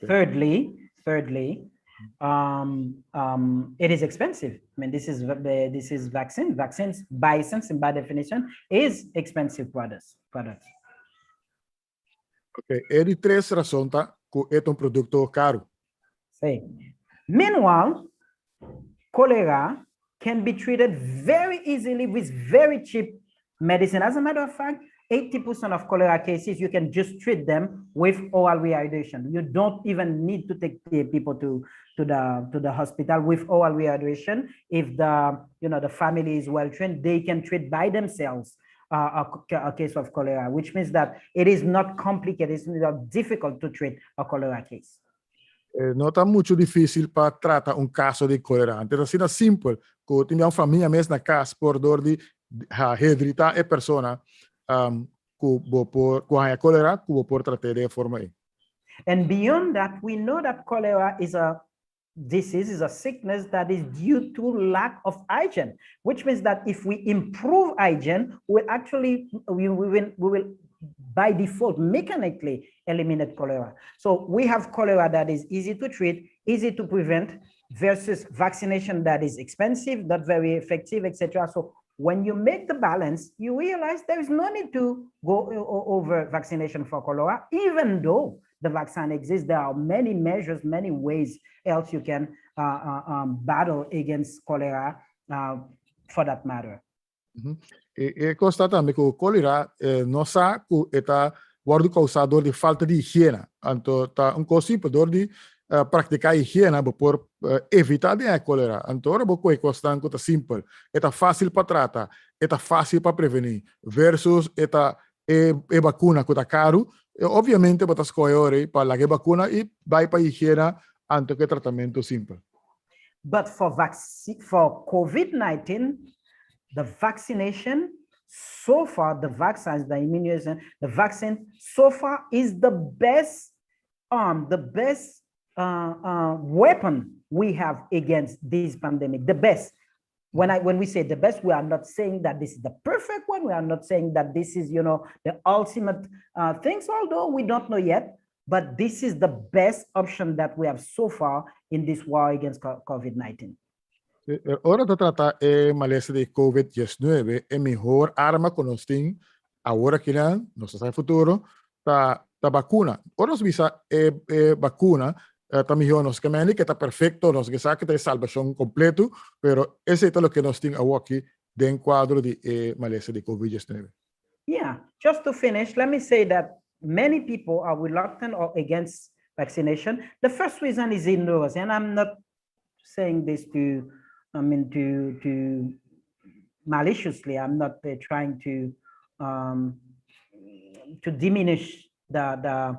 Thirdly, it is expensive. I mean, this is vaccine. Vaccines, by sense and by definition, is expensive products. Ok, é de 3 razões que é produto caro. Sim. Meanwhile, cholera can be treated very easily with very cheap medicine. As a matter of fact, 80% of cholera cases, you can just treat them with oral rehydration. You don't even need to take people to the hospital with oral rehydration. If the family is well trained, they can treat by themselves a case of cholera, which means that it is not complicated, it's not difficult to treat a cholera case. Não está muito difícil para tratar caso de cólera. Então, assim, é simples. Que tem uma família mesmo na casa por dor de reabilitar a pessoa com a cólera, que vou tratar de forma aí. And beyond that, we know that cholera is a disease, is a sickness that is due to lack of hygiene, which means that if we improve hygiene, we will by default mechanically eliminate cholera. So we have cholera that is easy to treat, easy to prevent, versus vaccination that is expensive, not very effective, etc. So when you make the balance, you realize there is no need to go over vaccination for cholera, even though the vaccine exists. There are many measures, many ways else you can battle against cholera for that matter. E consta também que o cólera não sabe que está causador de falta de higiene. Então, está coisa simples de praticar higiene para evitar a cólera. Então, é uma coisa constante, é simples. É fácil para tratar, é fácil para prevenir, versus é vacuna que está caro. Obviamente, você escolhe para a vacuna e vai para a higiene antes que tratamento simples. But for COVID-19, the vaccination so far, the vaccines, the immunization, the vaccine so far is the best weapon we have against this pandemic. The best. When we say the best, we are not saying that this is the perfect one. We are not saying that this is, the ultimate things, although we don't know yet. But this is the best option that we have so far in this war against COVID-19. Ahora de tratar malestar de COVID-19, é melhor arma que nós temos agora que não, nós estamos no futuro, da vacuna. Ahora nós visa vacuna, melhor nós que está perfeito, nós que sabe que tem salvação completo, pero esse é o que nós temos aqui dentro do quadro de malestar de COVID-19. Yeah, just to finish, let me say that many people are reluctant or against vaccination. The first reason is ignorance, and I'm not saying this to maliciously. I'm not trying to diminish the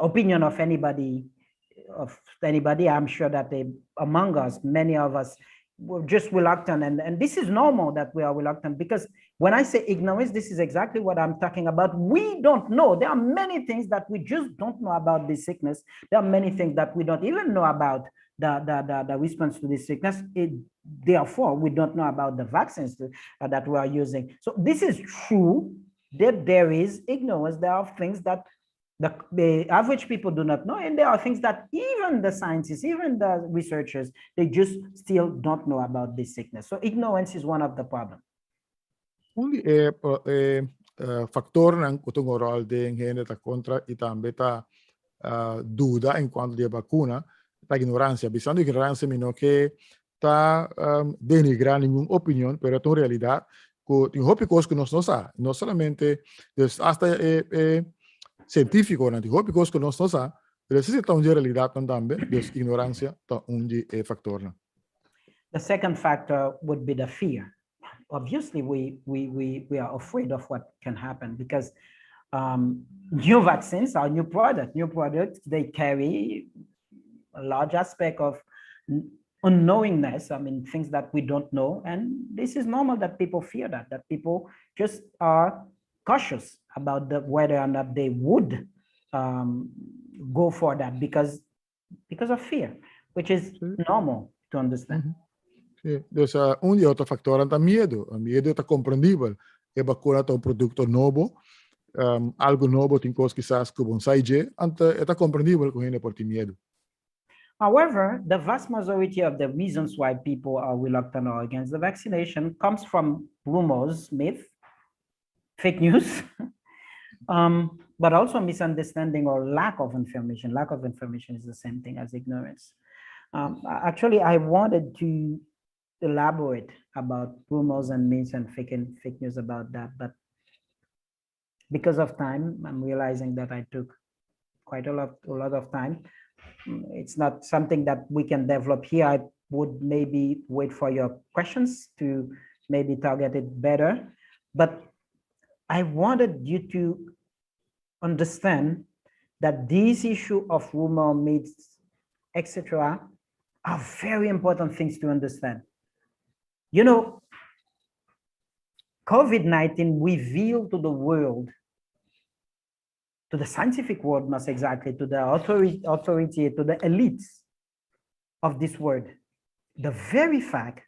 opinion of anybody. I'm sure that among us, many of us were just reluctant, and this is normal that we are reluctant, because When I say ignorance, this is exactly what I'm talking about. We don't know. There are many things that we just don't know about this sickness. There are many things that we don't even know about the response to this sickness. Therefore, we don't know about the vaccines that we are using. So this is true that there is ignorance. There are things that the average people do not know, and there are things that even the scientists, even the researchers, they just still don't know about this sickness. So ignorance is one of the problems. Only factor ng kutong oral de ngene ta contra itambe ta duda in quanto di vacuna ta ignorancia. Bisogno di ignorancia mino che ta denigra ninguna opinión, pero en realidad que hopicos que nos sa, no solamente hasta científico, no hopicos que nos sa, pero si está una realidad también, dus ignorancia ta un factor. The second factor would be the fear. Obviously, we are afraid of what can happen because new vaccines are new products, they carry a large aspect of unknowingness. I mean, things that we don't know. And this is normal that people fear that people just are cautious about whether or not they would go for that because of fear, which is normal to understand. Mm-hmm. Sí, dus otro factor anda miedo. Miedo está comprendible. Que vacuna está un producto nuevo, algo nuevo, tem coisas quizás que vão sair, está compreendível com ele por ter miedo. However, the vast majority of the reasons why people are reluctant or against the vaccination comes from rumors, myth, fake news, but also misunderstanding or lack of information. Lack of information is the same thing as ignorance. Actually, I wanted to elaborate about rumors and myths and fake news about that, but because of time, I'm realizing that I took quite a lot of time. It's not something that we can develop here. I would maybe wait for your questions to maybe target it better, but I wanted you to understand that this issue of rumor, myths, etc., are very important things to understand. You know, COVID-19 revealed to the world, to the scientific world, most exactly, to the authority, to the elites of this world, the very fact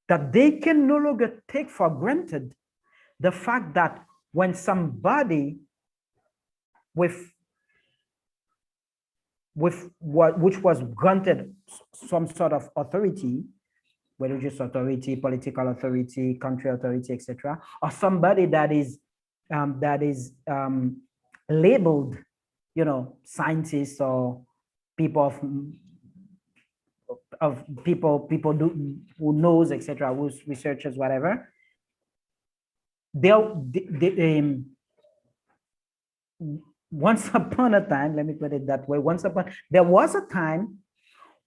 that they can no longer take for granted the fact that when somebody which was granted some sort of authority, religious authority, political authority, country authority, etc., or somebody that is labeled, you know, scientists or people who knows, etc., who's researchers, whatever. Once upon a time, let me put it that way. There was a time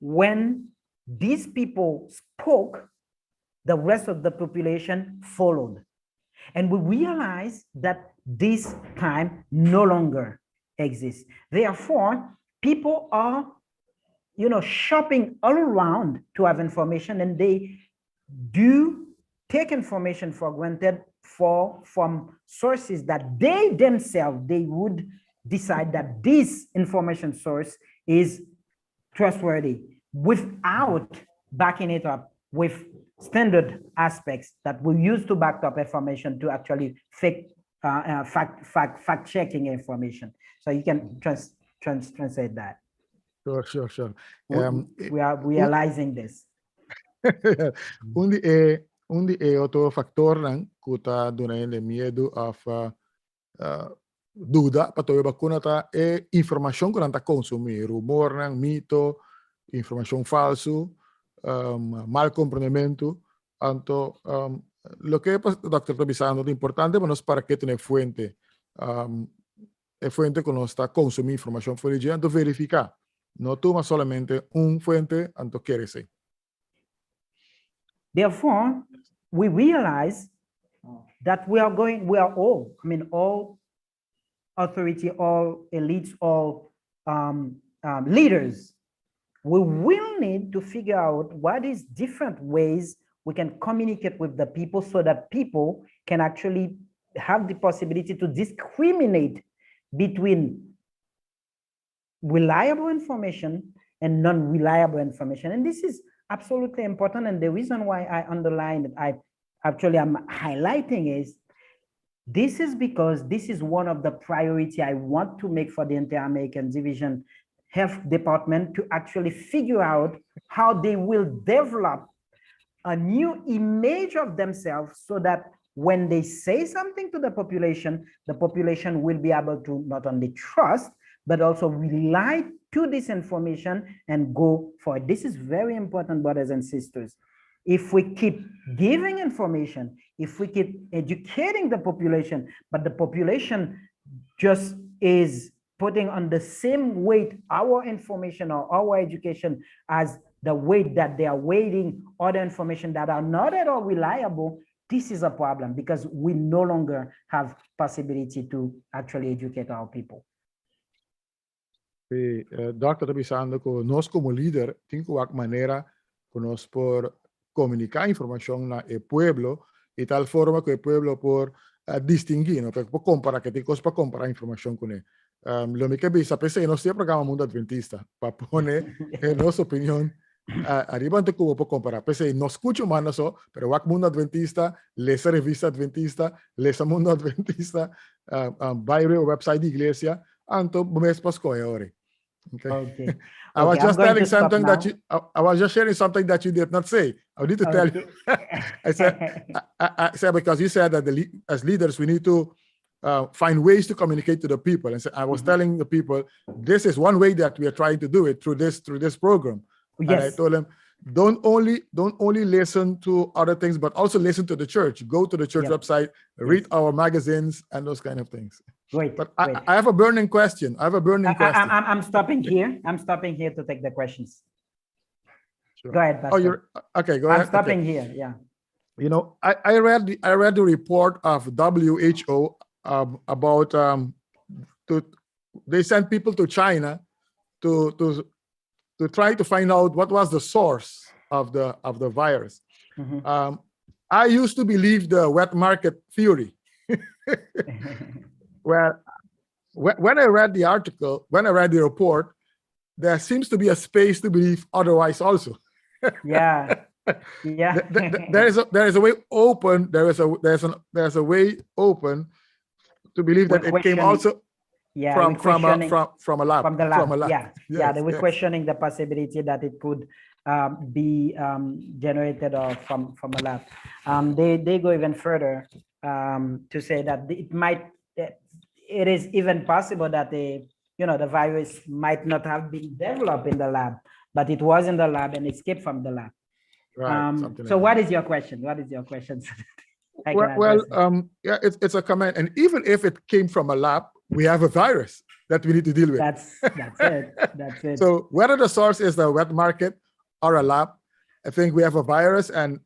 when these people spoke, the rest of the population followed. And we realize that this time no longer exists. Therefore, people are, you know, shopping all around to have information, and they do take information for granted from sources that they themselves, they would decide that this information source is trustworthy, without backing it up with standard aspects that we use to back up information to actually fact checking information. So you can translate that. Sure. We are realizing this. Undi otro factor nang kuta dunay miedo of duda patoy vacuna ta information ko nanta consumir, rumor nang mito, información falso, mal comprendimiento. Anto, lo que doctor está diciendo es importante, pero no es para que tenga fuente. Fuente que no está consumiendo información fuera de anto verificar. No toma solamente un fuente, anto quiere ser. Therefore, we realize that we are all, I mean, all authority, all elites, all leaders, we will need to figure out what is different ways we can communicate with the people so that people can actually have the possibility to discriminate between reliable information and non-reliable information. And this is absolutely important. And the reason why I underline it, I'm highlighting is, this is because this is one of the priority I want to make for the Inter-American Division Health Department, to actually figure out how they will develop a new image of themselves, so that when they say something to the population will be able to not only trust, but also rely to this information and go for it. This is very important, brothers and sisters. If we keep giving information, if we keep educating the population, but the population just is putting on the same weight our information or our education as the weight that they are weighting other information that are not at all reliable, this is a problem, because we no longer have possibility to actually educate our people. Sí, Doctor, está pensando que nós como líder temos uma maneira que nós por comunicar informação na pueblo e tal forma que o pueblo por distinguir, não, para comparar, que tem coisas para comparar informação com ele. Lo que bisa, pensei que nós temos programa Mundu Atventista para poner em nossa opinião arriba ante como para comparar. Pensei, não escuto mais só, pero o Mundu Adventista, lesa revista Adventista, lesa Mundu Adventista, vai o website da igreja, anto mês pascoe ora. Okay. I was just telling something that I was just sharing something that you did not say. I need to tell you. I said because you said that as leaders we need to find ways to communicate to the people. And so I was telling the people, this is one way that we are trying to do it through this program. Yes. And I told them, don't only listen to other things, but also listen to the church. Go to the church website, read our magazines, and those kind of things. Great. But I have a burning question. Question. I'm stopping here. I'm stopping here to take the questions. Sure. Go ahead, Pastor. Oh, you're okay. Go ahead. I'm stopping here. Yeah. You know, I read the report of WHO about they sent people to China to try to find out what was the source of the virus. Mm-hmm. I used to believe the wet market theory. Well, when I read the article, when I read the report, there seems to be a space to believe otherwise also. Yeah. There is a way open. There's a way open to believe that it came also from a lab. From the lab. Yes, yeah. They were questioning the possibility that it could be generated from a lab. They go even further to say that it is even possible that the virus might not have been developed in the lab, but it was in the lab and escaped from the lab. Right. So what is your question? It's a comment. And even if it came from a lab, we have a virus that we need to deal with. That's it. So whether the source is the wet market or a lab, I think we have a virus, and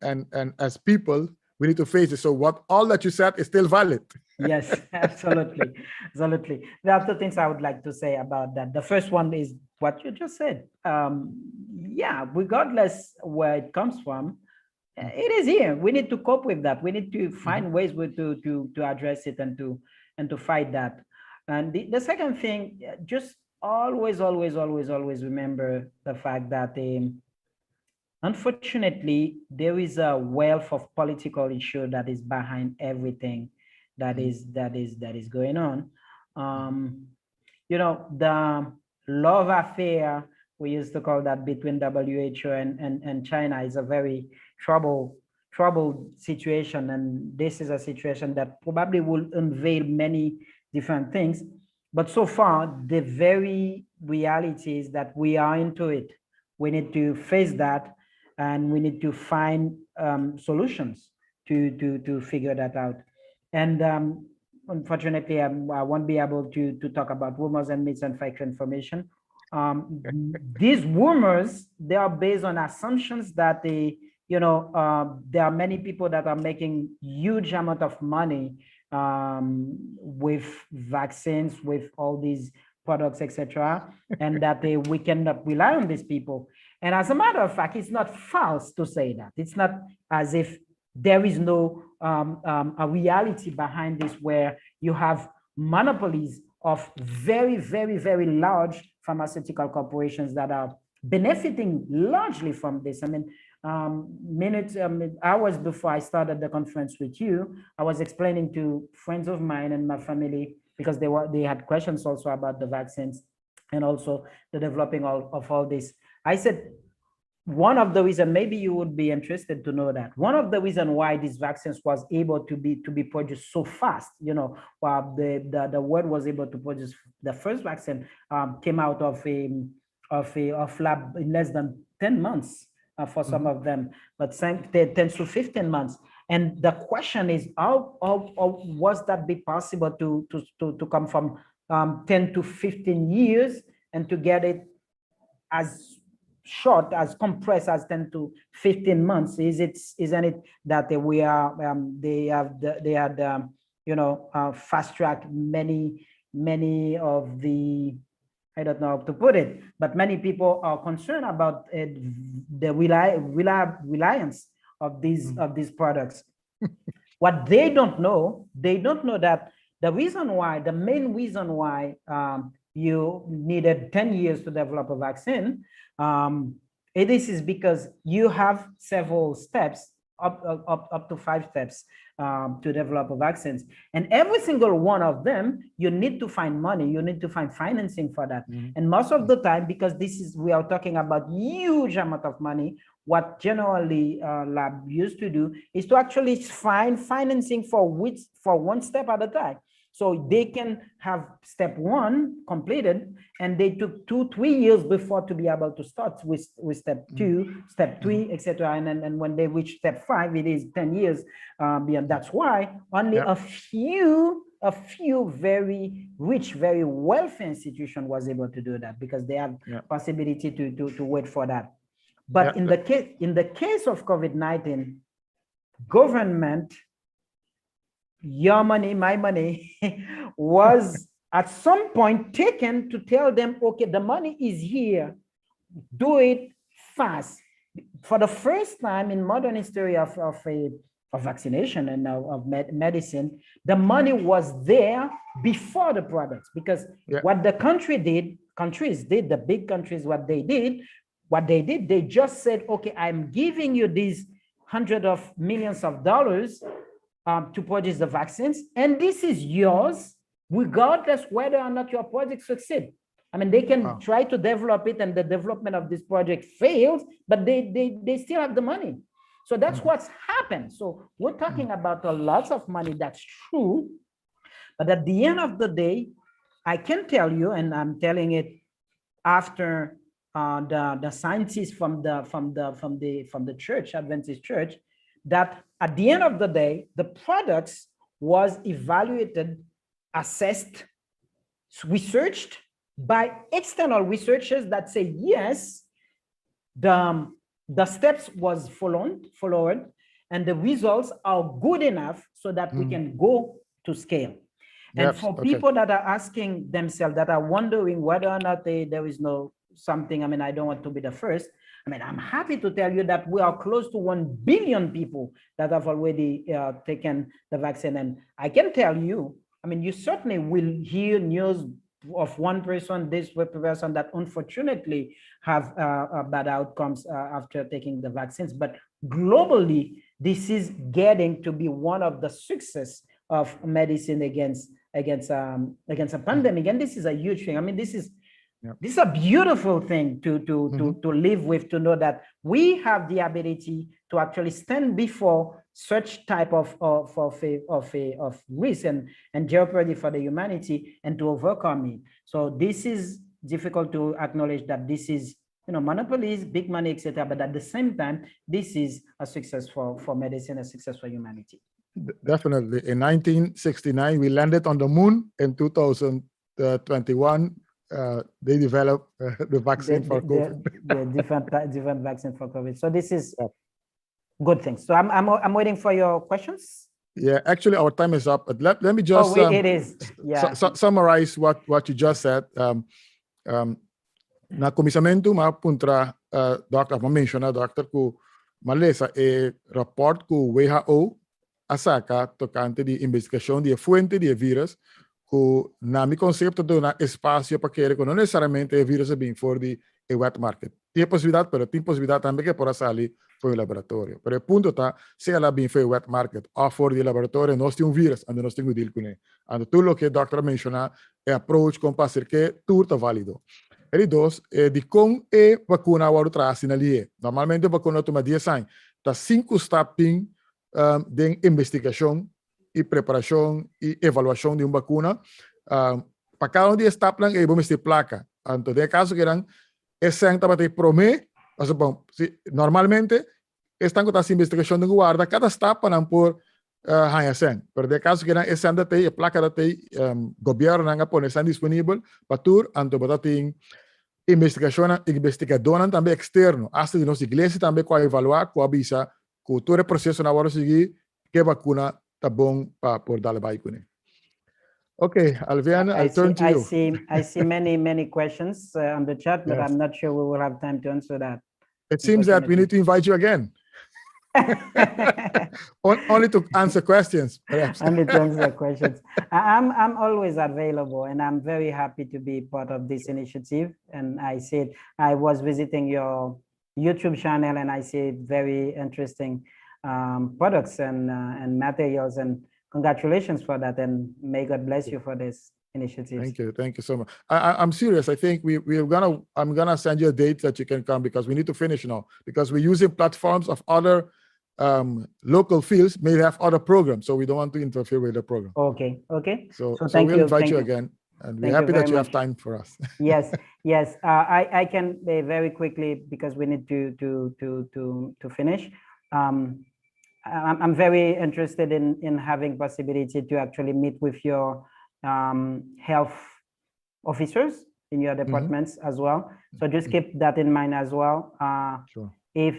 as people, we need to face it. So all that you said is still valid. Yes, absolutely. There are two things I would like to say about that. The first one is what you just said. Regardless where it comes from, it is here. We need to cope with that. We need to find ways to address it and to fight that. And the second thing, just always remember the fact that unfortunately, there is a wealth of political issue that is behind everything that is going on. The love affair, we used to call that, between WHO and China is a very troubled situation. And this is a situation that probably will unveil many different things. But so far, the very reality is that we are into it. We need to face that, and we need to find solutions to figure that out. And unfortunately, I won't be able to talk about rumors and myths and factual information. These rumors, they are based on assumptions that there are many people that are making huge amount of money with vaccines, with all these products, etc., and that we cannot rely on these people. And as a matter of fact, it's not false to say that. It's not as if there is no a reality behind this where you have monopolies of very, very, very large pharmaceutical corporations that are benefiting largely from this. I mean, hours before I started the conference with you, I was explaining to friends of mine and my family, because they had questions also about the vaccines and also the developing of all this. I said, one of the reasons, maybe you would be interested to know that, one of the reasons why these vaccines was able to be produced so fast, you know, the world was able to produce the first vaccine came out of lab in less than 10 months for some of them, but 10 to 15 months. And the question is, how was that be possible to come from 10 to 15 years and to get it as short, as compressed as 10 to 15 months? Isn't it that we are they had you know, fast track many of the, I don't know how to put it, but many people are concerned about the reliance of these products. What they don't know that the main reason why you needed 10 years to develop a vaccine, this is because you have several steps, up to 5 steps to develop a vaccines. And every single one of them, you need to find money, you need to find financing for that. And most of the time, because we are talking about huge amount of money, what generally lab used to do is to actually find financing for one step at a time. So they can have step 1 completed, and they took 2-3 years before to be able to start with step 2, step 3, etc. And when they reach step 5, it is 10 years beyond. That's why only a few very rich, very wealthy institution was able to do that, because they have possibility to wait for that. But in the case of COVID-19, government, your money, my money, was at some point taken to tell them, okay, the money is here, do it fast. For the first time in modern history of vaccination and of medicine, the money was there before the products, because what the countries did, the big countries, what they did, they just said, okay, I'm giving you these hundreds of millions of dollars to produce the vaccines, and this is yours, regardless whether or not your project succeeds. I mean, they can try to develop it, and the development of this project fails, but they still have the money. So that's what's happened. So we're talking about a lot of money, that's true. But at the end of the day, I can tell you, and I'm telling it after the scientists from the church, Adventist church, that at the end of the day, the products was evaluated, assessed, researched by external researchers that say, yes, the steps was followed, and the results are good enough so that we can go to scale. And for people that are asking themselves, that are wondering whether or not there is no something, I mean, I don't want to be the first. I mean, I'm happy to tell you that we are close to 1 billion people that have already taken the vaccine. And I can tell you, I mean, you certainly will hear news of one person, this person that unfortunately have bad outcomes after taking the vaccines. But globally, this is getting to be one of the success of medicine against a pandemic. And this is a huge thing. I mean, this is a beautiful thing to live with, to know that we have the ability to actually stand before such type of risk and jeopardy for the humanity, and to overcome it. So this is difficult to acknowledge that this is, you know, monopolies, big money, etc. But at the same time, this is a success for medicine, a success for humanity. Definitely. In 1969, we landed on the moon. In 2021, they developed the vaccine for COVID. different vaccine for COVID. So this is good things. So I'm waiting for your questions. Yeah, actually, our time is up. But let me just it is. summarize what you just said. Na comissamento, ma puntra doctor, ma menciona doctor ku malesa e rapport ku WHO asaka tocante di investigação di fuente di vírus ku na mi concepto de una espacio para que não necessariamente vírus é bem for di e wet market. Tem possibilidade, pero tem possibilidade também que por sair foi o laboratório. Pero o ponto tá, se ela bem foi wet market ou for di laboratório, nós temos vírus, and nós temos deal com ele. And tudo o que o doctor menciona é approach com para que tudo é válido. E dois, de com e vacuna o traz na linha. Normalmente a vacuna toma 10 anos. Tá 5 steps de investigação e preparação e avaliação de uma vacuna. Para cada um de etapas, vamos ter placa. Então, de caso que eram esse ano também promete, bom, normalmente estão com essa investigação de guarda, cada etapa não por hanyasen. Pero de caso que eram esse ano tem a placa da tem governo não pode estar disponível para tur, então para tem investigador também externo, hasta de nossa igreja também com avaliar, com avisa, com todo o processo na hora seguir que vacuna tá bom para por dar vai com ele. Okay, Alviana, I'll turn to you. I see many questions on the chat, but Yes. I'm not sure we will have time to answer that. It seems that we need to invite you again. Only to answer questions, perhaps. Only to answer questions. I'm always available, and I'm very happy to be part of this initiative. And I said I was visiting your YouTube channel, and I see very interesting products and materials. And congratulations for that, and may God bless you for this initiative. Thank you so much. I'm serious. I think I'm gonna send you a date that you can come because we need to finish now because we're using platforms of other local fields may have other programs, so we don't want to interfere with the program. Okay. So thank we'll you, invite thank you you. again, and we're Thank you happy that very you have much. time for us. Yes. I can very quickly because we need to finish. I'm very interested in having possibility to actually meet with your health officers in your departments as well. So just keep that in mind as well. Sure. If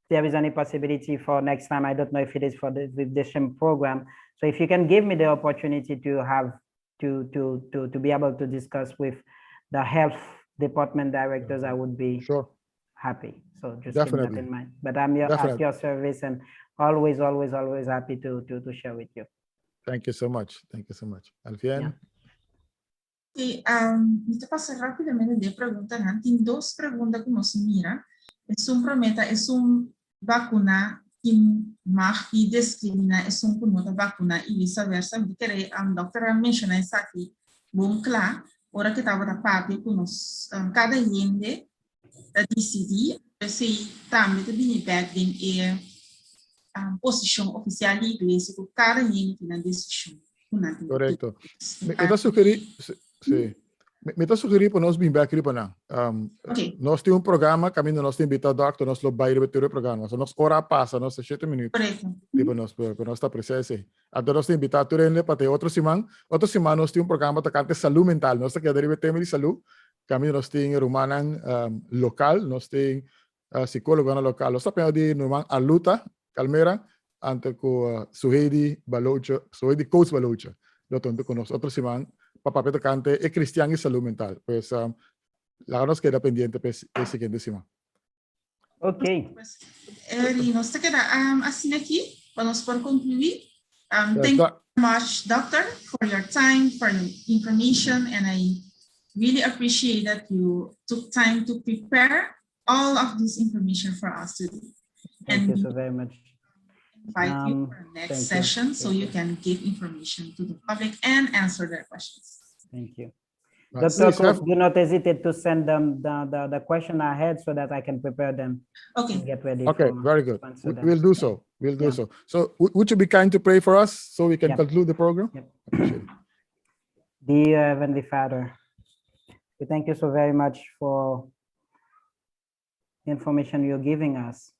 there is any possibility for next time, I don't know if it is for the same program. So if you can give me the opportunity to have to be able to discuss with the health department directors, I would be happy. So just keep that in mind. But I'm at your service and always happy to share with you. Thank you so much. Alfian? Sí, me pasa rápidamente de preguntas. Tem duas perguntas que nos mira. Prometa, vacuna que marque discrimina, uma vacuna e vice-versa. Eu queria, doutora mencionar isso aqui, bom claro, ora que estava da parte que nós, cada gente decidir, se também tem bem posição oficial da igreja, que cada gente tem a decisão. Correto. Me está sugerindo para nós vir aqui para nós temos programa, Kaminda, nós temos invitado doctor, nós lo baile betul o programa, so nós hora passa, nós 7 minutos. Correto. Para nós está presente. Então nós temos invitado turene para ter outra semana nós temos programa tocante saúde mental, nós está querendo tema de saúde, Kaminda nós temos rumanan local, nós temos psicólogo local, nós está pensando de normal a luta, calmera, ante com Suhedi Balocha, Suhedi Coach Balocha, lo tonto con nosotros semana. Papá tocante es cristian y salud mental. Pues la nos queda pendiente pues, el siguiente semana. Ok. Y nos queda así aquí, vamos por concluir. Thank you so much, doctor, for your time, for your information, and I really appreciate that you took time to prepare all of this information for us today. Thank you so very much. Invite you for the next session so you can give information to the public and answer their questions. Thank you. Dr. Cook, do not hesitate to send them the question ahead so that I can prepare them. Okay. And get ready. Okay, very good. We'll do so. We'll do so. So would you be kind to pray for us so we can conclude the program? Yep. Appreciate it. Dear Heavenly Father, we thank you so very much for the information you're giving us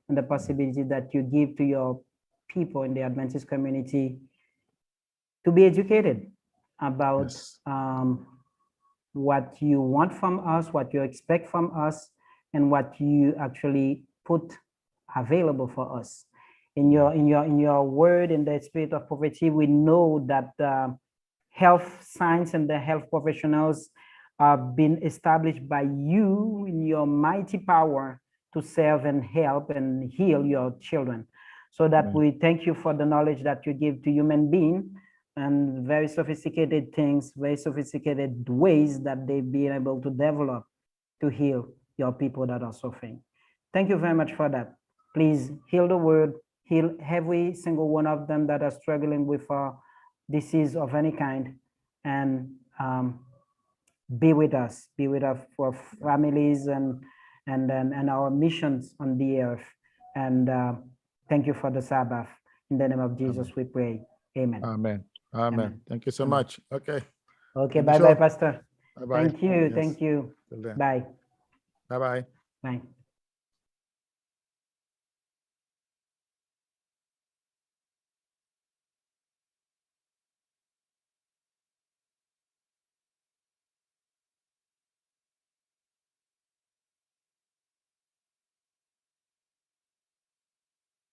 and the possibility that you give to your people in the Adventist community to be educated about what you want from us, what you expect from us, and what you actually put available for us. In your word, in the spirit of prophecy, we know that health science and the health professionals have been established by you in your mighty power to serve and help and heal your children. So that Amen. we thank you for the knowledge that you give to human beings and very sophisticated things, very sophisticated ways that they've been able to develop to heal your people that are suffering. Thank you very much for that. Please heal the world, heal every single one of them that are struggling with a disease of any kind, and be with us for families and our missions on the earth. And thank you for the Sabbath. In the name of Jesus, we pray. Amen. Amen. Amen. Amen. Thank you so Amen. much. Okay. Okay. Thank you, Bye bye, Sean. Pastor. Bye-bye. Thank you. Yes. Thank you. Till then. Bye. Bye-bye. Bye.